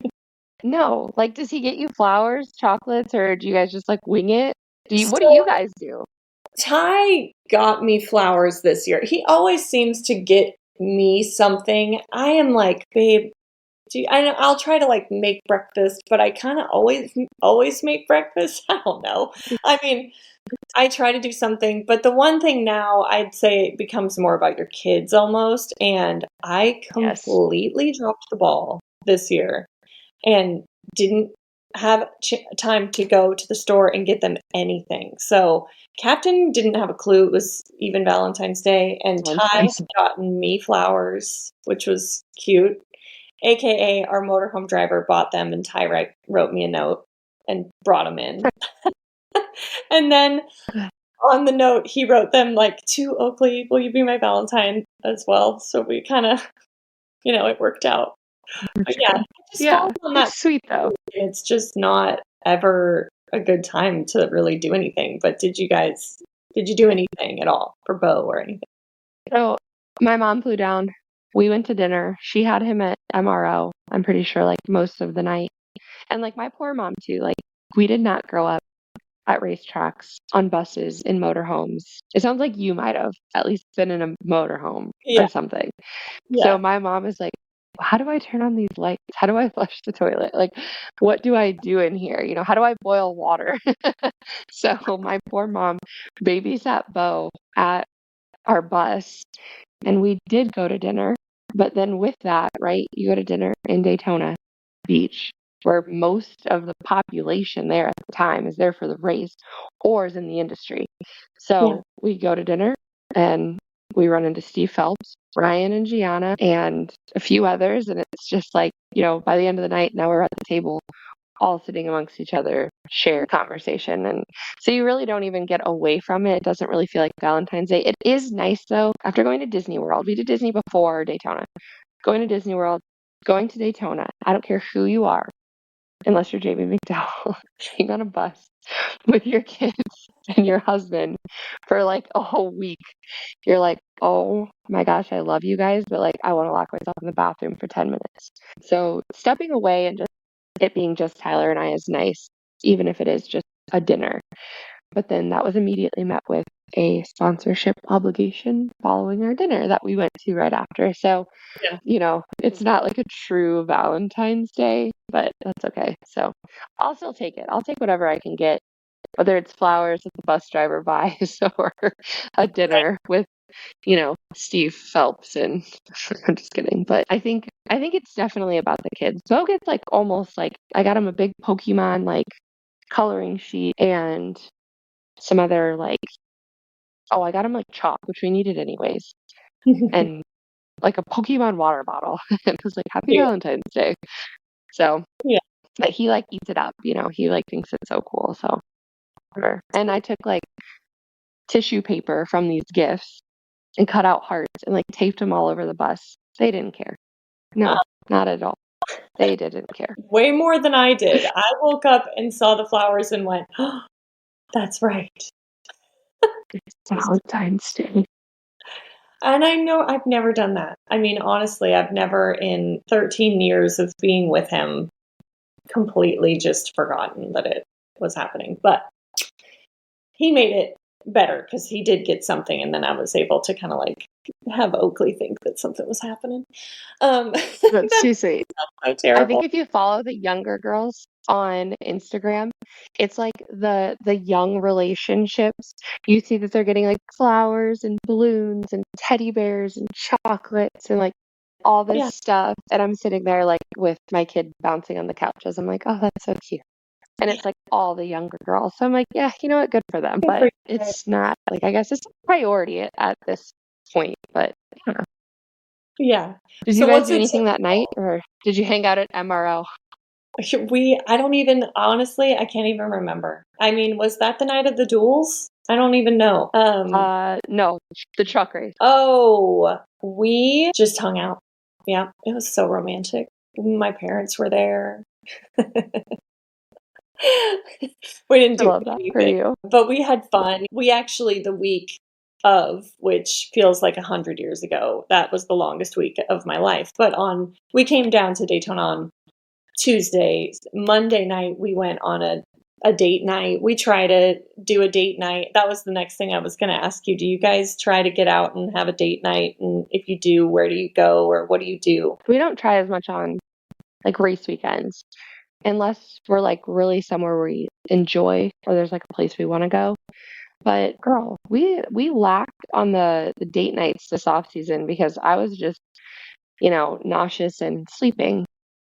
no, like, does he get you flowers, chocolates, or do you guys just like wing it? What do So you guys do? Ty got me flowers this year. He always seems to get me something. I am like, babe, I'll try to like make breakfast, but I kind of always make breakfast. I don't know. I mean, I try to do something, but the one thing now I'd say it becomes more about your kids almost, and I Yes. completely dropped the ball this year and didn't have time to go to the store and get them anything. So Captain didn't have a clue it was even Valentine's Day, and Ty had gotten me flowers, which was cute. AKA our motorhome driver bought them, and Ty wrote me a note and brought them in. And then on the note, he wrote them like, to Oakley, will you be my Valentine as well? So we kind of, it worked out. But yeah, it just falls on that. Sweet though. It's just not ever a good time to really do anything. But did you do anything at all for Bo or anything? So my mom flew down. We went to dinner. She had him at MRO, I'm pretty sure, like most of the night. And like my poor mom too, like we did not grow up at racetracks, on buses, in motorhomes. It sounds like you might have at least been in a motorhome or something. Yeah. So my mom is like, how do I turn on these lights? How do I flush the toilet? Like, what do I do in here? How do I boil water? So my poor mom babysat Bo at our bus, and we did go to dinner. But then with that, right, you go to dinner in Daytona Beach, where most of the population there at the time is there for the race or is in the industry. So we go to dinner and we run into Steve Phelps, Ryan and Gianna, and a few others. And it's just like, by the end of the night, now we're at the table, all sitting amongst each other, share conversation. And so you really don't even get away from it. It doesn't really feel like Valentine's Day. It is nice, though, after going to Disney World. We did Disney before Daytona. Going to Disney World, going to Daytona, I don't care who you are, unless you're Jamie McDowell, being on a bus with your kids and your husband for like a whole week. You're like, oh my gosh, I love you guys, but like I want to lock myself in the bathroom for 10 minutes. So stepping away and just it being just Tyler and I is nice, even if it is just a dinner. But then that was immediately met with a sponsorship obligation following our dinner that we went to right after. So, it's not like a true Valentine's Day, but that's okay. So I'll still take it. I'll take whatever I can get, whether it's flowers that the bus driver buys or a dinner with, Steve Phelps. And I'm just kidding. But I think it's definitely about the kids. Bo gets like almost like I got him a big Pokemon like coloring sheet and some other like I got him like chalk, which we needed anyways, and like a Pokemon water bottle. It was like Happy Valentine's Day. So but he like eats it up, he like thinks it's so cool. So whatever. And I took like tissue paper from these gifts and cut out hearts and like taped them all over the bus. They didn't care. No, not at all. They didn't care. Way more than I did. I woke up and saw the flowers and went, oh, that's right. It's Valentine's Day. And I know I've never done that. I mean, honestly, I've never in 13 years of being with him completely just forgotten that it was happening. But he made it better because he did get something, and then I was able to kind of like have Oakley think that something was happening. That's too sweet. So terrible. I think if you follow the younger girls on Instagram, it's like the young relationships. You see that they're getting like flowers and balloons and teddy bears and chocolates and like all this stuff. And I'm sitting there like with my kid bouncing on the couch as I'm like, oh, that's so cute. And it's like all the younger girls. So I'm like, yeah, you know what? Good for them. But it's not like, I guess it's a priority at this point. But Yeah. Did you So guys what's do it anything that night, or did you hang out at MRO? I don't even, honestly, I can't even remember. I mean, was that the night of the duels? I don't even know. No, the truck race. Oh, we just hung out. Yeah, it was so romantic. My parents were there. We didn't I do love that for anything, you. but we had fun. We actually, the week of, which feels like 100 years ago, that was the longest week of my life. But we came down to Daytona on Tuesday. Monday night, we went on a date night. We try to do a date night. That was the next thing I was going to ask you. Do you guys try to get out and have a date night? And if you do, where do you go or what do you do? We don't try as much on like race weekends unless we're like really somewhere where we enjoy or there's like a place we want to go. But girl, we lacked on the date nights this off season because I was just, nauseous and sleeping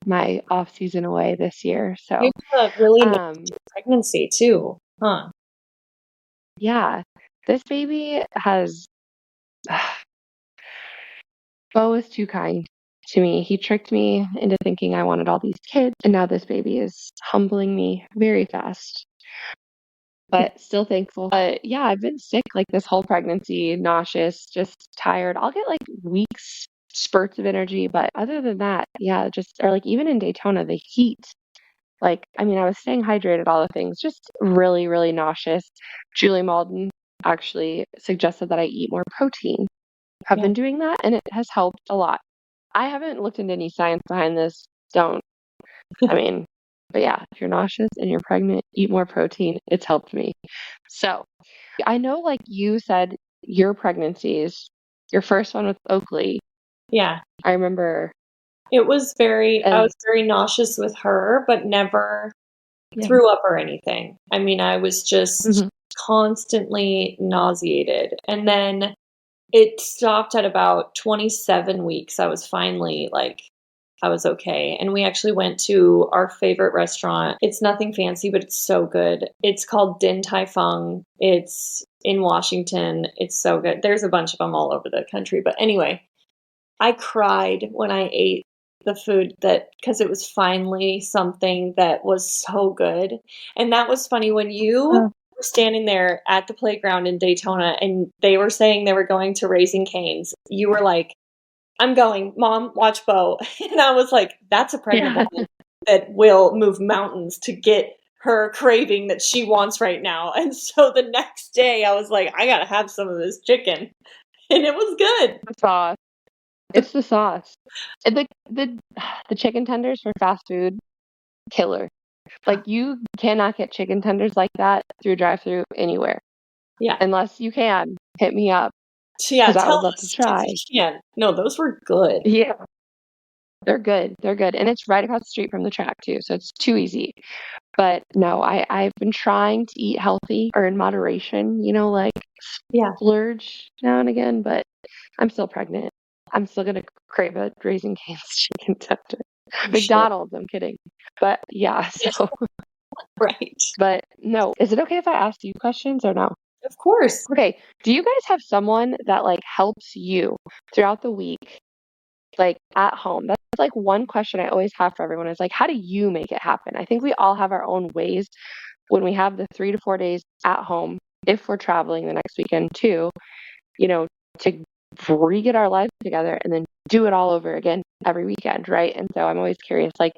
my off season away this year. You So, have a really um, nasty pregnancy too, huh? yeah, this baby has Bo is too kind to me. He tricked me into thinking I wanted all these kids, and now this baby is humbling me very fast. But still thankful. But yeah, I've been sick like this whole pregnancy, nauseous, just tired. I'll get like weeks, spurts of energy, but other than that, yeah, just or like even in Daytona, the heat. Like, I mean, I was staying hydrated, all the things, just really, really nauseous. Julie Malden actually suggested that I eat more protein. Have Yeah. been doing that, and it has helped a lot. I haven't looked into any science behind this. Don't. I mean, but yeah, if you're nauseous and you're pregnant, eat more protein. It's helped me. So I know, like you said, your pregnancies, your first one with Oakley, Yeah. I remember. I was And very nauseous with her, but never yeah. threw up or anything. I mean, I was just Mhm. constantly nauseated. And then it stopped at about 27 weeks. I was finally like, I was okay. And we actually went to our favorite restaurant. It's nothing fancy, but it's so good. It's called Din Tai Fung. It's in Washington. It's so good. There's a bunch of them all over the country. But anyway, I cried when I ate the food because it was finally something that was so good. And that was funny when you Oh, were standing there at the playground in Daytona and they were saying they were going to Raising Cane's. You were like, I'm going, Mom, watch Bo. And I was like, that's a pregnant yeah. woman that will move mountains to get her craving that she wants right now. And so the next day I was like, I got to have some of this chicken. And it was good. The sauce. It's the sauce. And the chicken tenders for fast food, killer. Like you cannot get chicken tenders like that through drive-through anywhere. Yeah. Unless you can, hit me up Yeah, because I tell would love to us if try. you can. No, those were good. Yeah, they're good. They're good. And it's right across the street from the track too, so it's too easy. But no, I've been trying to eat healthy or in moderation, like Yeah, splurge now and again, but I'm still pregnant. I'm still gonna crave a Raising Cane's chicken tender. for sure. McDonald's, I'm kidding. But yeah, Yes, so right. but no, is it okay if I ask you questions or no? Of course. Okay. Do you guys have someone that like helps you throughout the week, like at home? That's like one question I always have for everyone is like, how do you make it happen? I think we all have our own ways when we have the 3 to 4 days at home, if we're traveling the next weekend too, you know, to re-get our lives together and then do it all over again every weekend, right? And so I'm always curious, like,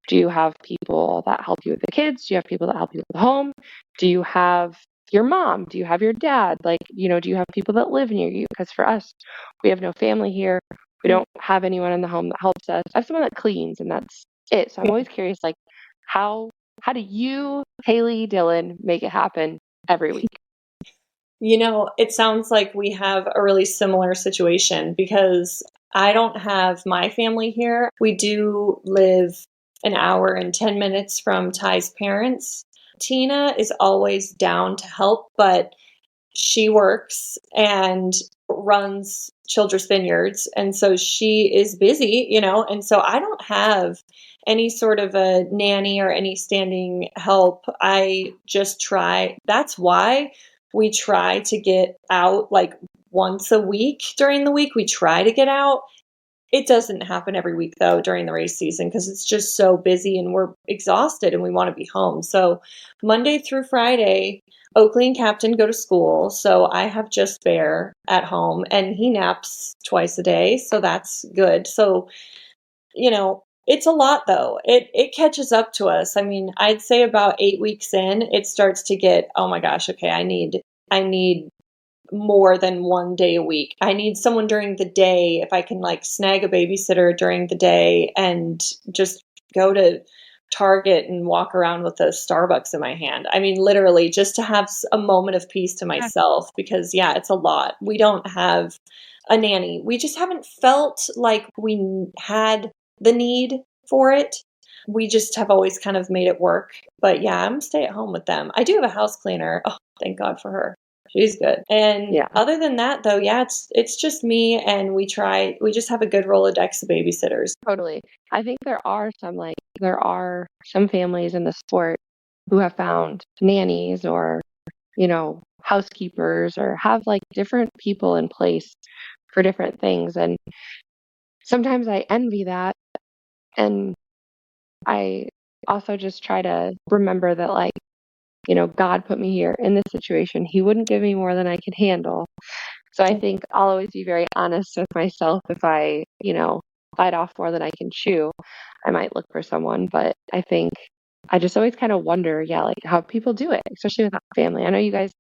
do you have people that help you with the kids? Do you have people that help you with the home? Do you have your mom? Do you have your dad? Like, do you have people that live near you? Because for us, we have no family here. We don't have anyone in the home that helps us. I have someone that cleans and that's it. So I'm Yeah. always curious, like, how do you, Haley, Dylan, make it happen every week? It sounds like we have a really similar situation because I don't have my family here. We do live an hour and 10 minutes from Ty's parents. Tina is always down to help, but she works and runs Childress Vineyards. And so she is busy, and so I don't have any sort of a nanny or any standing help. I just try. That's why we try to get out like once a week during the week. We try to get out. It doesn't happen every week though during the race season because it's just so busy and we're exhausted and we want to be home. So Monday through Friday, Oakley and Captain go to school. So I have just Bear at home and he naps twice a day. So that's good. So, it's a lot though. It catches up to us. I mean, I'd say about 8 weeks in, it starts to get, oh my gosh, okay, I need more than 1 day a week. I need someone during the day. If I can like snag a babysitter during the day and just go to Target and walk around with a Starbucks in my hand. I mean, literally just to have a moment of peace to myself because yeah, it's a lot. We don't have a nanny. We just haven't felt like we had the need for it. We just have always kind of made it work. But yeah, I'm stay at home with them. I do have a house cleaner. Oh, thank God for her. She's good. And other than that, though, yeah, it's just me and we just have a good Rolodex of babysitters. Totally. I think there are some families in the sport who have found nannies or, housekeepers or have like different people in place for different things. And sometimes I envy that. And I also just try to remember that like, God put me here in this situation. He wouldn't give me more than I could handle. So I think I'll always be very honest with myself. If I, bite off more than I can chew, I might look for someone. But I think I just always kind of wonder, like how people do it, especially with family. I know you guys,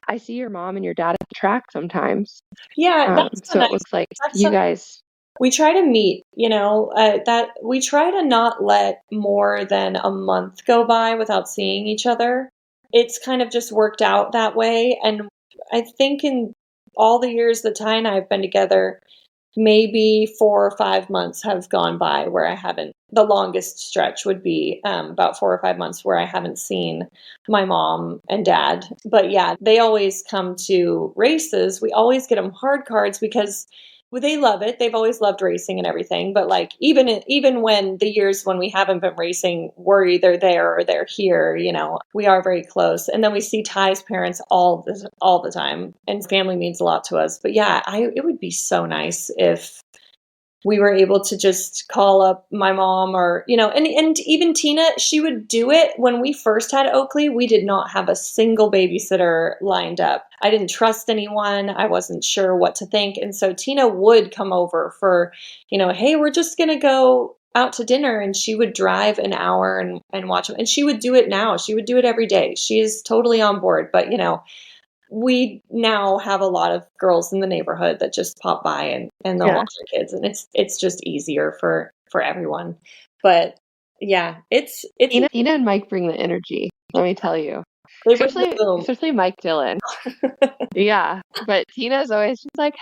I see your mom and your dad at the track sometimes. Yeah, that's so nice. It looks like you guys. We try to meet, that we try to not let more than a month go by without seeing each other. It's kind of just worked out that way. And I think in all the years that Ty and I have been together, maybe 4 or 5 months have gone by where I haven't. The longest stretch would be about 4 or 5 months where I haven't seen my mom and dad. But yeah, they always come to races. We always get them hard cards because they love it. They've always loved racing and everything. But like even when the years when we haven't been racing, we're either there or they're here. We are very close. And then we see Ty's parents all the time, and family means a lot to us. But yeah, it would be so nice if we were able to just call up my mom or, and even Tina, she would do it. When we first had Oakley, we did not have a single babysitter lined up. I didn't trust anyone. I wasn't sure what to think. And so Tina would come over for, hey, we're just going to go out to dinner. And she would drive an hour and watch them. And she would do it now. She would do it every day. She is totally on board. But, we now have a lot of girls in the neighborhood that just pop by and they'll watch their kids, and it's just easier for everyone. But yeah, it's Tina and Mike bring the energy. Let me tell you, especially Mike Dillon. Yeah, but Tina's always just like,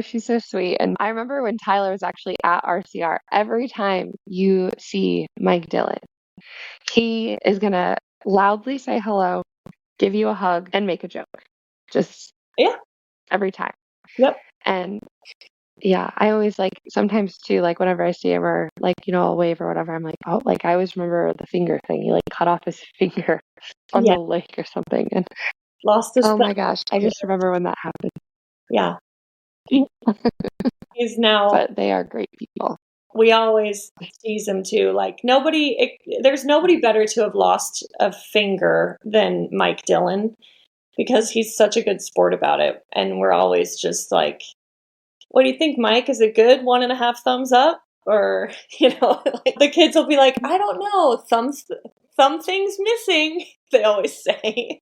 she's so sweet. And I remember when Tyler was actually at RCR. Every time you see Mike Dillon, he is gonna loudly say hello, give you a hug, and make a joke. Just every time. Yep. And yeah, I always like sometimes too, like whenever I see him or like, I'll wave or whatever, I'm like, oh, like I always remember the finger thing. He like cut off his finger on the lake or something and lost his my gosh. I just remember when that happened. Yeah. He's now But they are great people. We always tease him too. Like there's nobody better to have lost a finger than Mike Dillon because he's such a good sport about it. And we're always just like, what do you think, Mike? Is it good? 1.5 thumbs up? Or, like the kids will be like, I don't know. Something's missing, they always say.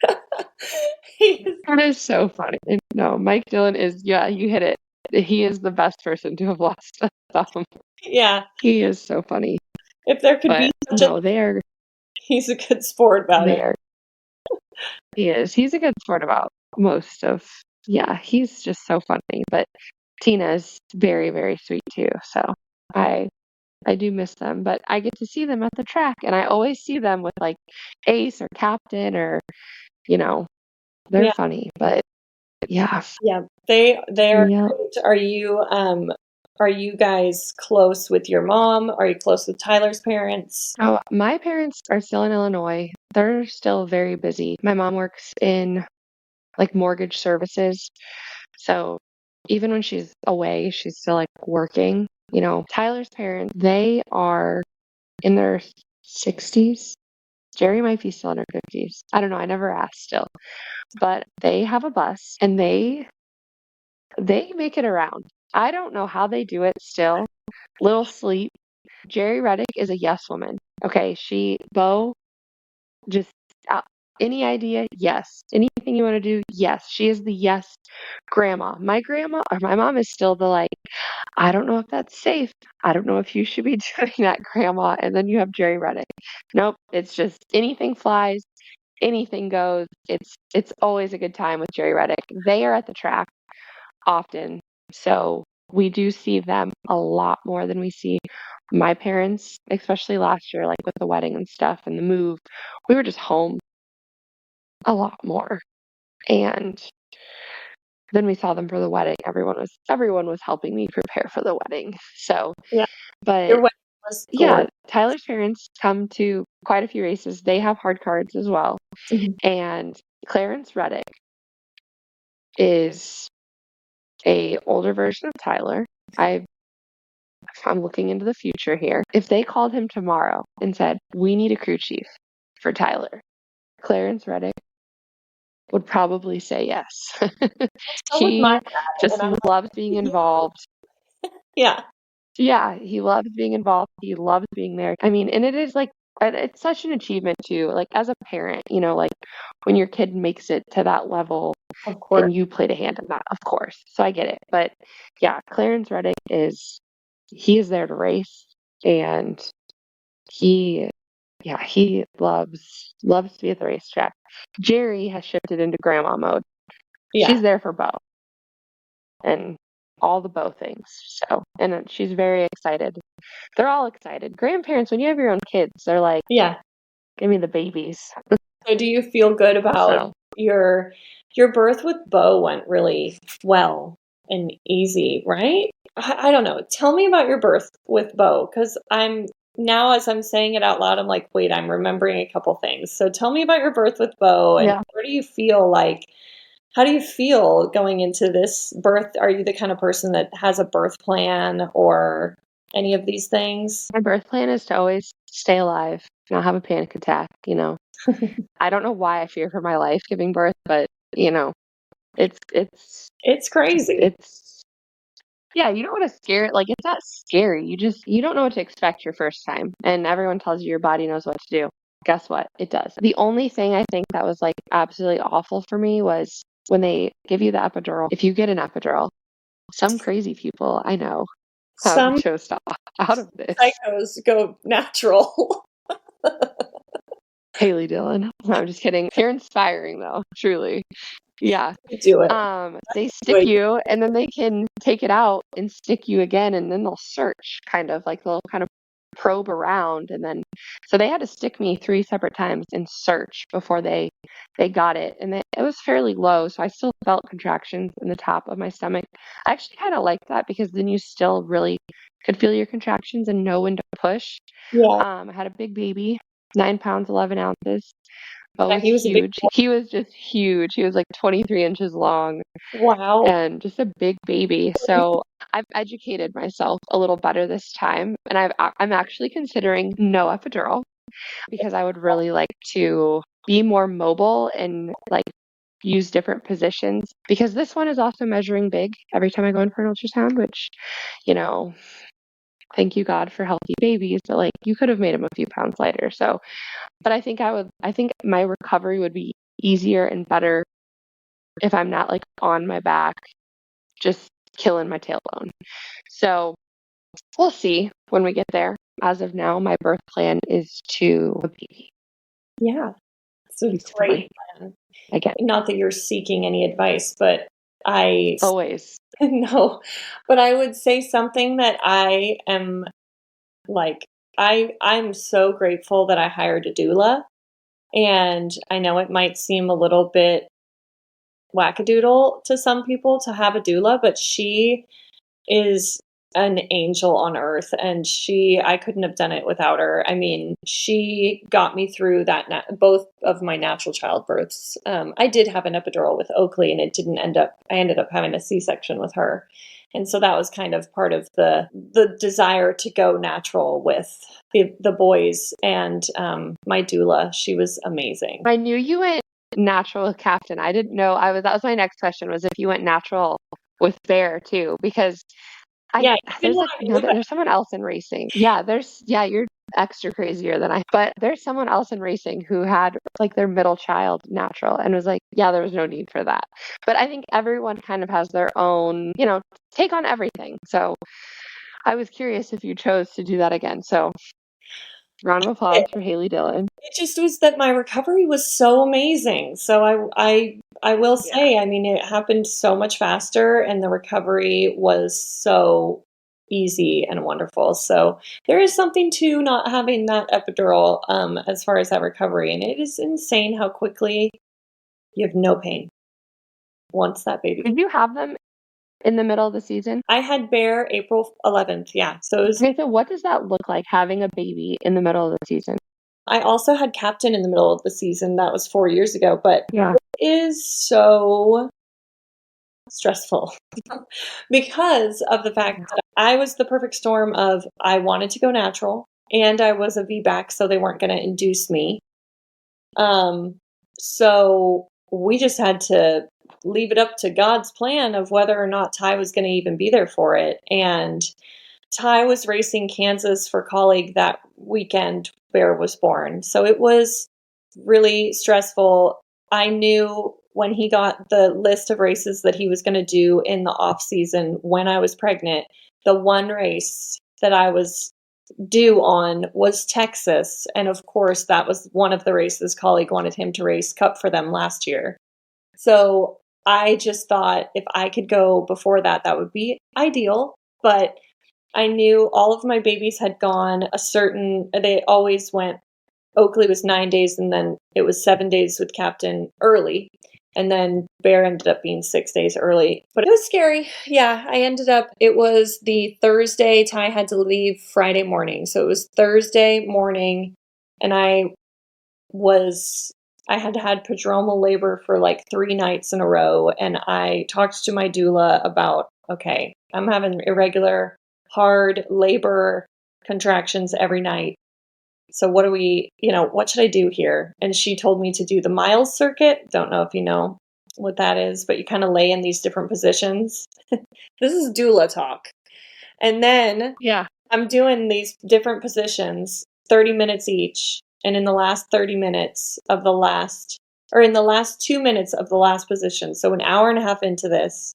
That is so funny. No, Mike Dillon is, you hit it. He is the best person to have lost a thumb. Yeah. He is so funny. If there could be he's a good sport about it. He is. He's a good sport about most of, he's just so funny. But Tina's very, very sweet too. So I do miss them, but I get to see them at the track and I always see them with like Ace or Captain or, they're funny, but yeah. Yeah, they are great. Are you guys close with your mom? Are you close with Tyler's parents? Oh, my parents are still in Illinois. They're still very busy. My mom works in like mortgage services. So even when she's away, she's still like working. Tyler's parents, they are in their 60s. Jerry might be still in her 50s. I don't know. I never asked still. But they have a bus and they make it around. I don't know how they do it still. Little sleep. Jerry Reddick is a yes woman. Okay, Bo, just any idea? Yes. Anything you want to do? Yes. She is the yes grandma. My mom is still the like, I don't know if that's safe. I don't know if you should be doing that, grandma. And then you have Jerry Reddick. Nope. It's just anything flies, anything goes. It's always a good time with Jerry Reddick. They are at the track often. So we do see them a lot more than we see my parents, especially last year, like with the wedding and stuff and the move. We were just home a lot more. And then we saw them for the wedding. Everyone was helping me prepare for the wedding. So, Yeah. but Your wedding was yeah, gorgeous. Tyler's parents come to quite a few races. They have hard cards as well. Mhm. And Clarence Reddick is a older version of Tyler. I'm looking into the future here. If they called him tomorrow and said, "We need a crew chief for Tyler," Clarence Reddick would probably say yes. So was my He dad, just and I'm like, loves being involved. yeah, Yeah, he loves being involved. He loves being there. I mean, and it is like, it's such an achievement too. Like as a parent, like when your kid makes it to that level of course. and you played a hand in that, of course. So I get it. But yeah, Clarence Reddick he is there to race, and he loves to be at the racetrack. Jerry has shifted into grandma mode. Yeah. She's there for Bo and all the Bo things. So, and she's very excited. They're all excited. Grandparents, when you have your own kids, they're like, Yeah. give me the babies. So do you feel good about your birth with Bo went really well and easy, right? I don't know. Tell me about your birth with Bo, because as I'm saying it out loud, I'm like, wait, I'm remembering a couple things. So tell me about your birth with Bo, and where do you feel like, how do you feel going into this birth? Are you the kind of person that has a birth plan or any of these things? My birth plan is to always stay alive, not have a panic attack. I don't know why I fear for my life giving birth, but it's crazy. Yeah, you don't want to scare it. Like, it's not scary. You don't know what to expect your first time. And everyone tells you your body knows what to do. Guess what? It does. The only thing I think that was like absolutely awful for me was when they give you the epidural. If you get an epidural, some crazy people I know have chose to opt out of this. Psychos go natural. Haley Dillon. No, I'm just kidding. You're inspiring though, truly. Yeah. Do it. They stick you and then they can take it out and stick you again, and then they'll search, kind of like they'll kind of probe around, and then so they had to stick me 3 separate times and search before they got it, and it was fairly low, so I still felt contractions in the top of my stomach. I actually kind of liked that because then you still really could feel your contractions and know when to push. Yeah. I had a big baby, 9 pounds 11 ounces. Bo was he was huge. He was just huge. He was like 23 inches long. Wow. And just a big baby. So I've educated myself a little better this time, and I'm actually considering no epidural because I would really like to be more mobile and like use different positions, because this one is also measuring big every time I go in for an ultrasound, which, thank you God for healthy babies, but like you could have made him a few pounds lighter. So, but I think my recovery would be easier and better if I'm not like on my back, just killing my tailbone. So we'll see when we get there. As of now, my birth plan is to a baby. Yeah. It's a great plan. Again. Not that you're seeking any advice, but I always no. But I would say something that I am like, I'm so grateful that I hired a doula. And I know it might seem a little bit wackadoodle to some people to have a doula, but she is an angel on earth, and I couldn't have done it without her. I mean, she got me through both of my natural childbirths. I did have an epidural with Oakley, and I ended up having a C-section with her. And so that was kind of part of the desire to go natural with the boys, and my doula. She was amazing. I knew you went natural with Captain. I didn't know that was my next question, was if you went natural with Bear too, because there's someone else in racing. Yeah, you're extra crazier than I, but there's someone else in racing who had like their middle child natural and was like, yeah, there was no need for that. But I think everyone kind of has their own, take on everything. So I was curious if you chose to do that again. So round of applause for Haley Dillon. It just was that my recovery was so amazing. So I will say, I mean, it happened so much faster, and the recovery was so easy and wonderful. So there is something to not having that epidural as far as that recovery. And it is insane how quickly you have no pain once that baby. Did you have them in the middle of the season? I had Bear April 11th. Yeah. So what does that look like, having a baby in the middle of the season? I also had Captain in the middle of the season. That was 4 years ago, but yeah, it is so stressful because of the fact that I was the perfect storm of, I wanted to go natural and I was a VBAC, so they weren't going to induce me. So we just had to leave it up to God's plan of whether or not Ty was going to even be there for it. And Ty was racing Kansas for colleague that weekend Bear was born. So it was really stressful. I knew when he got the list of races that he was going to do in the off season when I was pregnant, the one race that I was due on was Texas. And of course, that was one of the races colleague wanted him to race Cup for them last year. So I just thought if I could go before that, that would be ideal. But I knew all of my babies had gone they always went, Oakley was 9 days, and then it was 7 days with Captain early. And then Bear ended up being 6 days early. But it was scary. Yeah, it was the Thursday. Ty had to leave Friday morning. So it was Thursday morning, and I had prodromal labor for like 3 nights in a row. And I talked to my doula about, okay, I'm having irregular, hard labor contractions every night. So what should I do here? And she told me to do the Miles circuit. Don't know if you know what that is, but you kind of lay in these different positions. This is doula talk. And then I'm doing these different positions, 30 minutes each. And in the last 30 minutes of the last 2 minutes of the last position, so an hour and a half into this,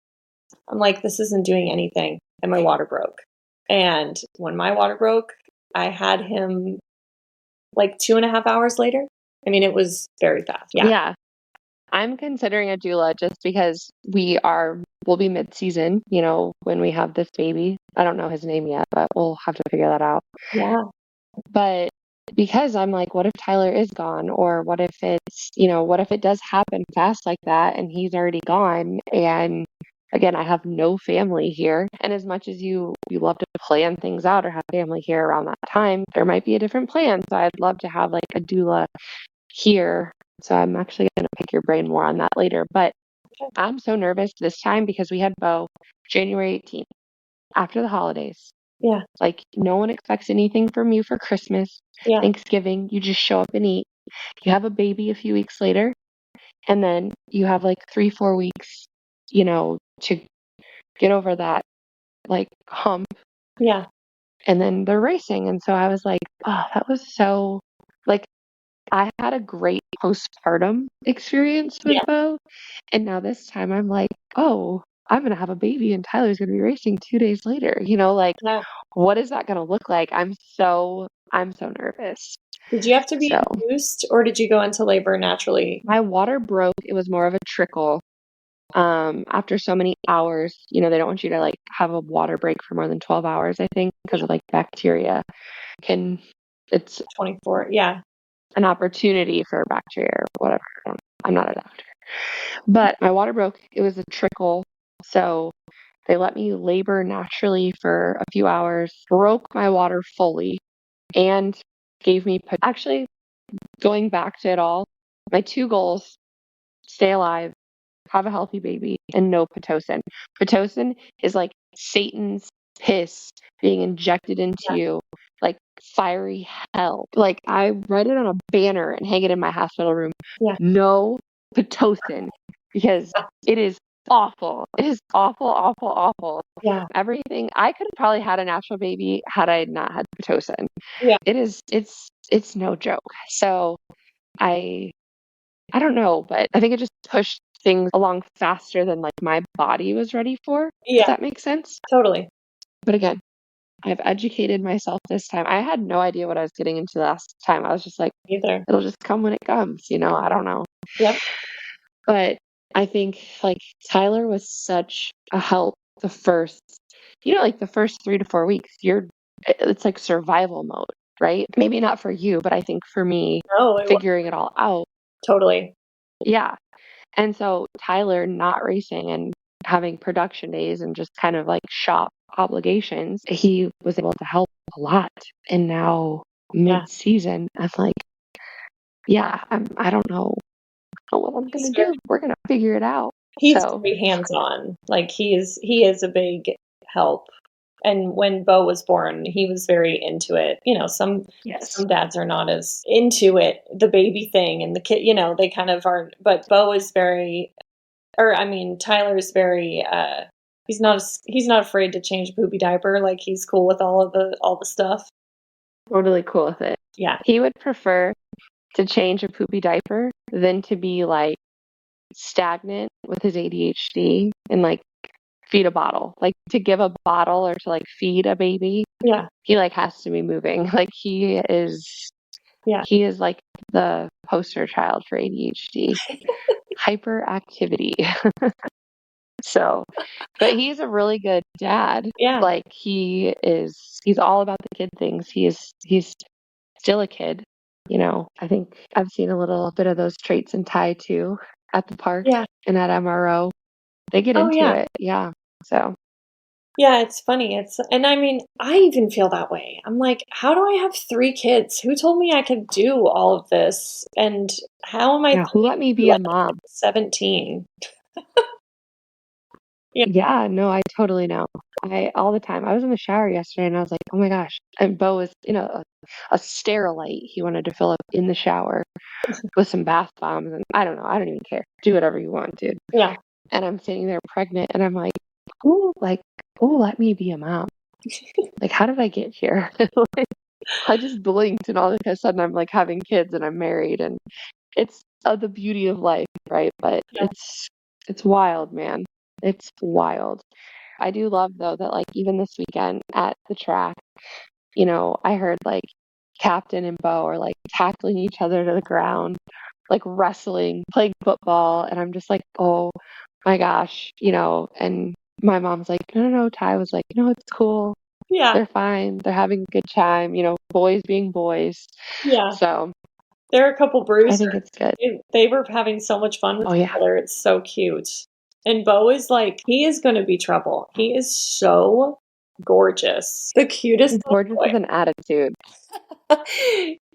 I'm like, this isn't doing anything. And my water broke. And when my water broke, I had him like 2.5 hours later. I mean, it was very fast. Yeah. I'm considering a doula just because we'll be mid-season, when we have this baby. I don't know his name yet, but we'll have to figure that out. Yeah. But because I'm like, what if Tyler is gone? Or what if what if it does happen fast like that and he's already gone? And again, I have no family here. And as much as you love to plan things out or have family here around that time, there might be a different plan. So I'd love to have like a doula here. So I'm actually going to pick your brain more on that later. But I'm so nervous this time because we had Bo January 18th, after the holidays. Yeah. Like, no one expects anything from you for Christmas, Thanksgiving. You just show up and eat. You have a baby a few weeks later. And then you have like 3-4 weeks, to get over that like hump. Yeah. And then they're racing. And so I was like, oh, that was so, like, I had a great postpartum experience with Bo. And now this time I'm like, oh, I'm going to have a baby and Tyler's going to be racing 2 days later. What is that going to look like? I'm so nervous. Did you have to be induced, or did you go into labor naturally? My water broke. It was more of a trickle. After so many hours, they don't want you to like have a water break for more than 12 hours, I think, because of like bacteria. It's 24. Yeah. An opportunity for bacteria or whatever. I'm not a doctor. But my water broke. It was a trickle. So They let me labor naturally for a few hours, broke my water fully, and gave me, actually, going back to it all, my 2 goals: stay alive, have a healthy baby, and no Pitocin. Pitocin is like Satan's piss being injected into you, like fiery hell. Like, I write it on a banner and hang it in my hospital room. Yeah. No Pitocin, because it is awful. It is awful, awful, awful. Yeah. Everything. I could have probably had a natural baby had I not had Pitocin. Yeah. It's no joke. So I don't know, but I think it just pushed things along faster than like my body was ready for. Yeah. If that makes sense. Totally. But again, I've educated myself this time. I had no idea what I was getting into last time. I was just like, Either. it'll just come when it comes, I don't know. Yep. But I think like Tyler was such a help the first, like the first 3 to 4 weeks. It's like survival mode, right? Maybe not for you, but I think for me, figuring it all out. Totally. Yeah. And so Tyler not racing and having production days and just kind of like shop obligations, he was able to help a lot. And now mid-season, I'm like, I don't know what I'm going to do. We're going to figure it out. He's very hands-on. Like he is a big help. And when Bo was born, he was very into it. Some dads are not as into it, the baby thing and the kid, they kind of aren't. But Bo is Tyler's very, he's not afraid to change a poopy diaper. Like he's cool with all the stuff. Totally cool with it. Yeah. He would prefer to change a poopy diaper than to be like stagnant with his ADHD and like feed a bottle. Like to give a bottle or to like feed a baby. Yeah. He like has to be moving. Like he is like the poster child for ADHD. Hyperactivity. So, but he's a really good dad. Yeah. Like he's all about the kid things. He's still a kid. I think I've seen a little bit of those traits in Ty too at the park and at MRO. They get into it. Yeah. So. Yeah, it's funny. I even feel that way. I'm like, how do I have 3 kids? Who told me I could do all of this? And how am I? Yeah, who let me be a mom? 17. Yeah, no, I totally know. All the time. I was in the shower yesterday and I was like, oh my gosh. And Bo was, a Sterilite he wanted to fill up in the shower with some bath bombs. And I don't know. I don't even care. Do whatever you want, dude. Yeah. And I'm sitting there pregnant and I'm like, who let me be a mom? Like, how did I get here? I just blinked and all of a sudden I'm like having kids and I'm married and it's the beauty of life, right? But it's wild, man. It's wild. I do love though that like even this weekend at the track, I heard like Captain and Bo are like tackling each other to the ground, like wrestling, playing football, and I'm just like, oh my gosh, and my mom's like, no, Ty was like, it's cool. Yeah. They're fine. They're having a good time, boys being boys. Yeah. So there are a couple bruisers. I think it's good. They were having so much fun with each other. It's so cute. And Bo is like, he is going to be trouble. He is so gorgeous. The cutest. Gorgeous with an attitude.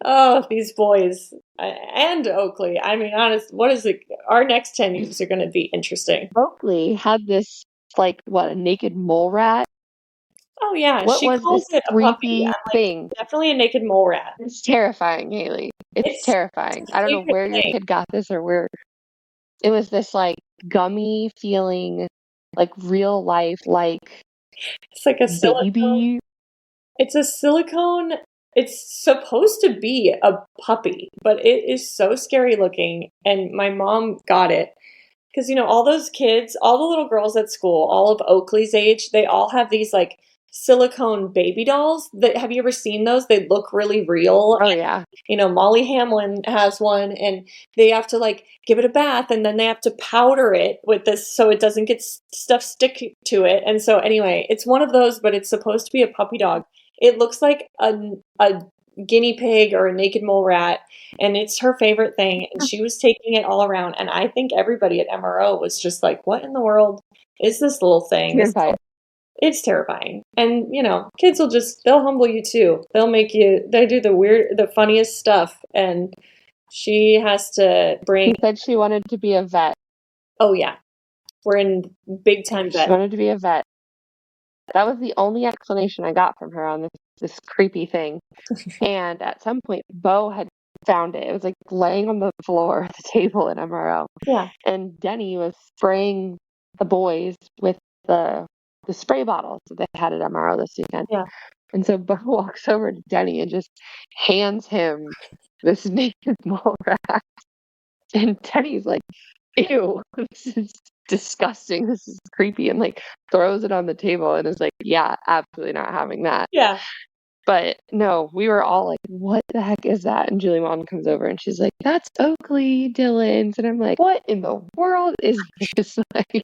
Oh, these boys. And Oakley. I mean, honest, what is it? Our next 10 years are going to be interesting. Oakley had this, like, a naked mole rat? Oh, yeah. What she was calls this it a creepy puppy. thing? Definitely a naked mole rat. It's terrifying, Haley. It's terrifying. I don't know where your kid got this or where. It was this, like, gummy feeling, like, real life, like, it's like a baby. Silicone. It's a silicone. It's supposed to be a puppy, but it is so scary looking. And my mom got it. Because, all those kids, all the little girls at school, all of Oakley's age, they all have these, like, silicone baby dolls. Have you ever seen those? They look really real. Oh, yeah. Molly Hamlin has one, and they have to, like, give it a bath, and then they have to powder it with this so it doesn't get stuff stick to it. And so, anyway, it's one of those, but it's supposed to be a puppy dog. It looks like a guinea pig or a naked mole rat, and it's her favorite thing. And she was taking it all around, and I think everybody at MRO was just like, what in the world is this little thing. It's terrifying. And, kids they'll humble you too. They do the funniest stuff. And she has to bring. She said she wanted to be a vet. Oh, yeah. We're in big time vet. She wanted to be a vet. That was the only explanation I got from her on this creepy thing. And at some point, Bo had found it. It was like laying on the floor at the table at MRO. Yeah. And Denny was spraying the boys with the spray bottles that they had at MRO this weekend. Yeah. And so Bo walks over to Denny and just hands him this naked mole rat. And Denny's like, ew, this is disgusting. This is creepy. And like throws it on the table and is like, yeah, absolutely not having that. Yeah. But no, we were all like, what the heck is that? And Julie Mom comes over and she's like, that's Oakley Dylan's. And I'm like, what in the world is this? Like,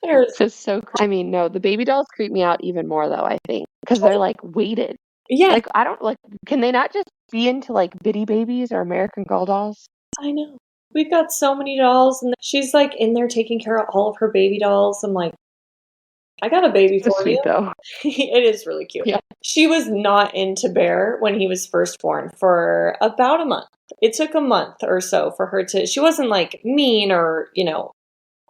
it's just so creepy. I mean, no, the baby dolls creep me out even more though, I think, because they're like weighted. Yeah. Like, I don't can they not just be into like Bitty Babies or American Girl dolls? I know. We've got so many dolls and she's like in there taking care of all of her baby dolls. I'm like, I got a baby for sweet, you. Though. It is really cute. Yeah. She was not into Bear when he was first born for about a month. It took a month or so for her she wasn't like mean or,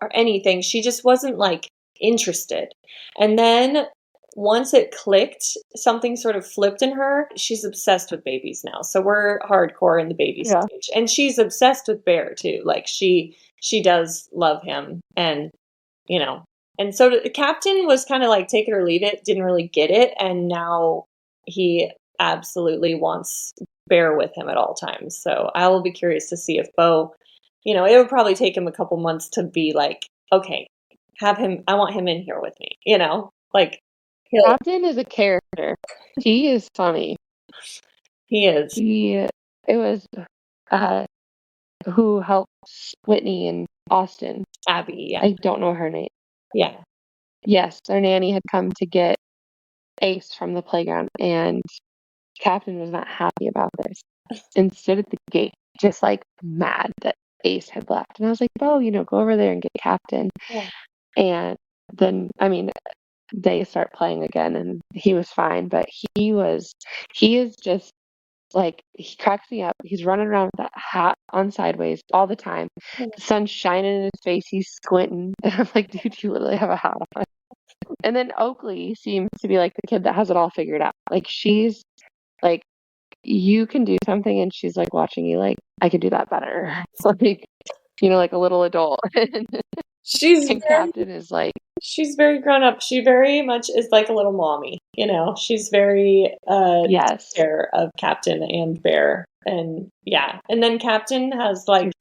or anything. She just wasn't like interested. And then once it clicked, something sort of flipped in her. She's obsessed with babies now. So we're hardcore in the baby stage. And she's obsessed with Bear too. Like she does love him and, and so the Captain was kind of like take it or leave it, didn't really get it. And now he absolutely wants Bear with him at all times. So I will be curious to see if Bo, it would probably take him a couple months to be like, okay, I want him in here with me, like. Captain is a character. He is funny. He is. It was who helps Whitney and Austin. Abby, yeah. I don't know her name. Yeah. Yes, their nanny had come to get Ace from the playground, and Captain was not happy about this and stood at the gate, just like mad that Ace had left. And I was like, Bo, go over there and get Captain. Yeah. And then, they start playing again, and he was fine, but he is just like, he cracks me up. He's running around with that hat on sideways all the time. The sun's shining in his face. He's squinting. And I'm like, dude, you literally have a hat on. And then Oakley seems to be like the kid that has it all figured out. Like, she's like, you can do something, and she's like watching you like, I could do that better. It's like, like a little adult. Captain is like, she's very grown up. She very much is like a little mommy. She's very care of Captain and Bear. And yeah. And then Captain has like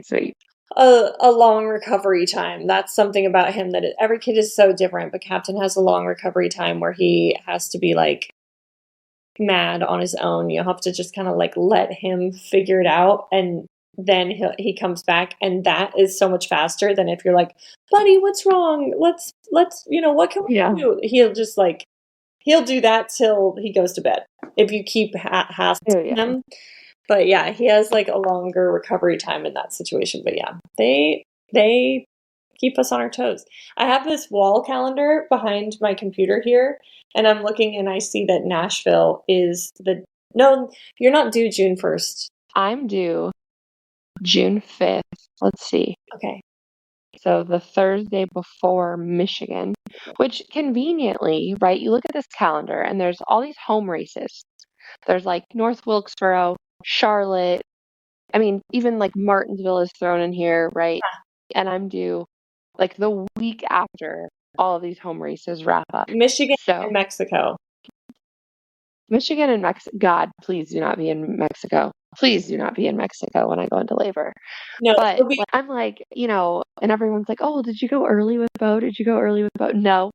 a long recovery time. That's something about him that every kid is so different, but Captain has a long recovery time where he has to be like mad on his own. You have to just kind of like let him figure it out, and then he comes back, and that is so much faster than if you're like, buddy, what's wrong? Let's what can we do? He'll just like he'll do that till he goes to bed if you keep hassling him. But yeah, he has like a longer recovery time in that situation. But yeah, they keep us on our toes. I have this wall calendar behind my computer here, and I'm looking and I see that Nashville is no, you're not due June 1st. I'm due June 5th. Let's see. Okay. So the Thursday before Michigan, which conveniently, right, you look at this calendar and there's all these home races. There's like North Wilkesboro, Charlotte. I mean, even like Martinsville is thrown in here, right? Yeah. And I'm due like the week after all of these home races wrap up. Michigan and Mexico. Michigan and Mexico. God, please do not be in Mexico. Please do not be in Mexico when I go into labor. No, but I'm like, and everyone's like, oh, did you go early with Bo? Did you go early with Bo? No,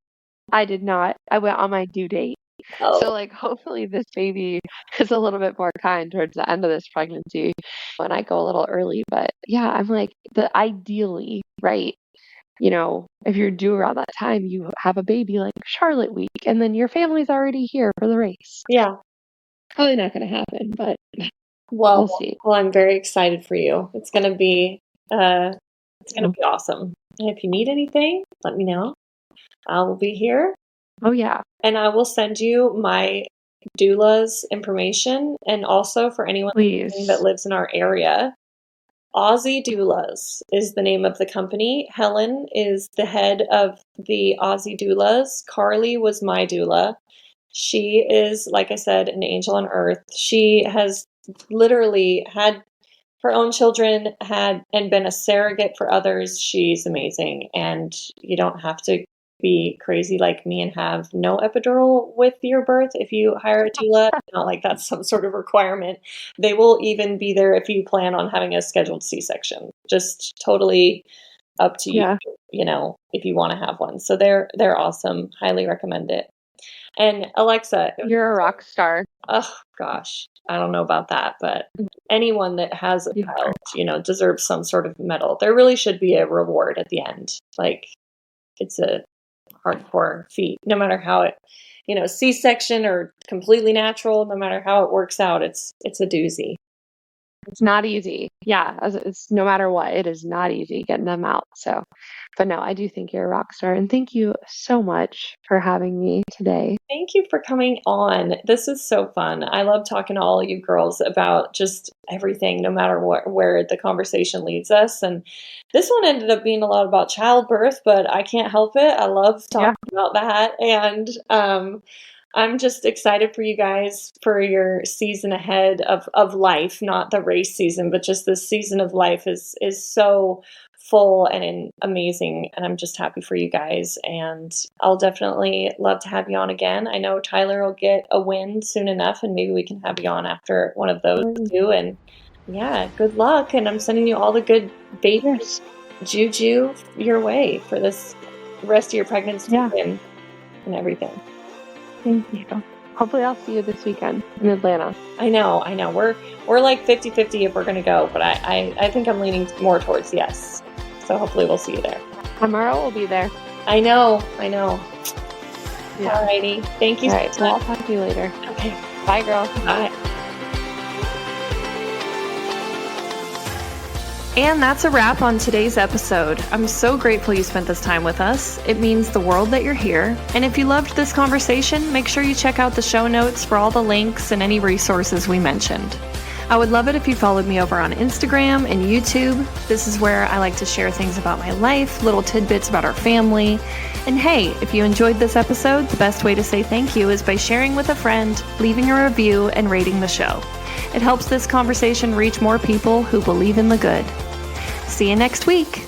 I did not. I went on my due date. Oh. So like, hopefully this baby is a little bit more kind towards the end of this pregnancy when I go a little early. But yeah, I'm like, ideally, right? If you're due around that time, you have a baby like Charlotte week, and then your family's already here for the race. Yeah. Probably not going to happen, but we'll see. Well, I'm very excited for you. It's going to be awesome. And if you need anything, let me know. I will be here. Oh, yeah. And I will send you my doula's information, and also for anyone that lives in our area. Aussie Doulas is the name of the company. Helen is the head of the Aussie Doulas. Carly was my doula. She is, like I said, an angel on earth. She has literally had her own children, and been a surrogate for others. She's amazing. And you don't have to be crazy like me and have no epidural with your birth if you hire a doula. Not like that's some sort of requirement. They will even be there if you plan on having a scheduled C-section. Just totally up to you, if you want to have one. So they're awesome. Highly recommend it. And Alexa, you're a rock star. Oh gosh, I don't know about that, but anyone that has a child, deserves some sort of medal. There really should be a reward at the end. Like, it's a hardcore feat, no matter how it, C-section or completely natural, no matter how it works out, it's a doozy. It's not easy. Yeah, it's no matter what, it is not easy getting them out. So, but no, I do think you're a rock star, and thank you so much for having me today. Thank you for coming on. This is so fun. I love talking to all you girls about just everything, no matter where the conversation leads us. And this one ended up being a lot about childbirth, but I can't help it. I love talking about that. And I'm just excited for you guys for your season ahead of life, not the race season, but just this season of life is so full and amazing. And I'm just happy for you guys. And I'll definitely love to have you on again. I know Tyler will get a win soon enough, and maybe we can have you on after one of those too. And yeah, good luck. And I'm sending you all the good baby juju your way for this rest of your pregnancy and everything. Thank you. Hopefully I'll see you this weekend in Atlanta. I know. We're like 50-50 if we're going to go, but I think I'm leaning more towards yes. So hopefully we'll see you there. Tomorrow we'll be there. I know. Yeah. Alrighty. Thank you. All right. So I'll talk to you later. Okay. Bye, girl. Bye. And that's a wrap on today's episode. I'm so grateful you spent this time with us. It means the world that you're here. And if you loved this conversation, make sure you check out the show notes for all the links and any resources we mentioned. I would love it if you followed me over on Instagram and YouTube. This is where I like to share things about my life, little tidbits about our family. And hey, if you enjoyed this episode, the best way to say thank you is by sharing with a friend, leaving a review, and rating the show. It helps this conversation reach more people who believe in the good. See you next week.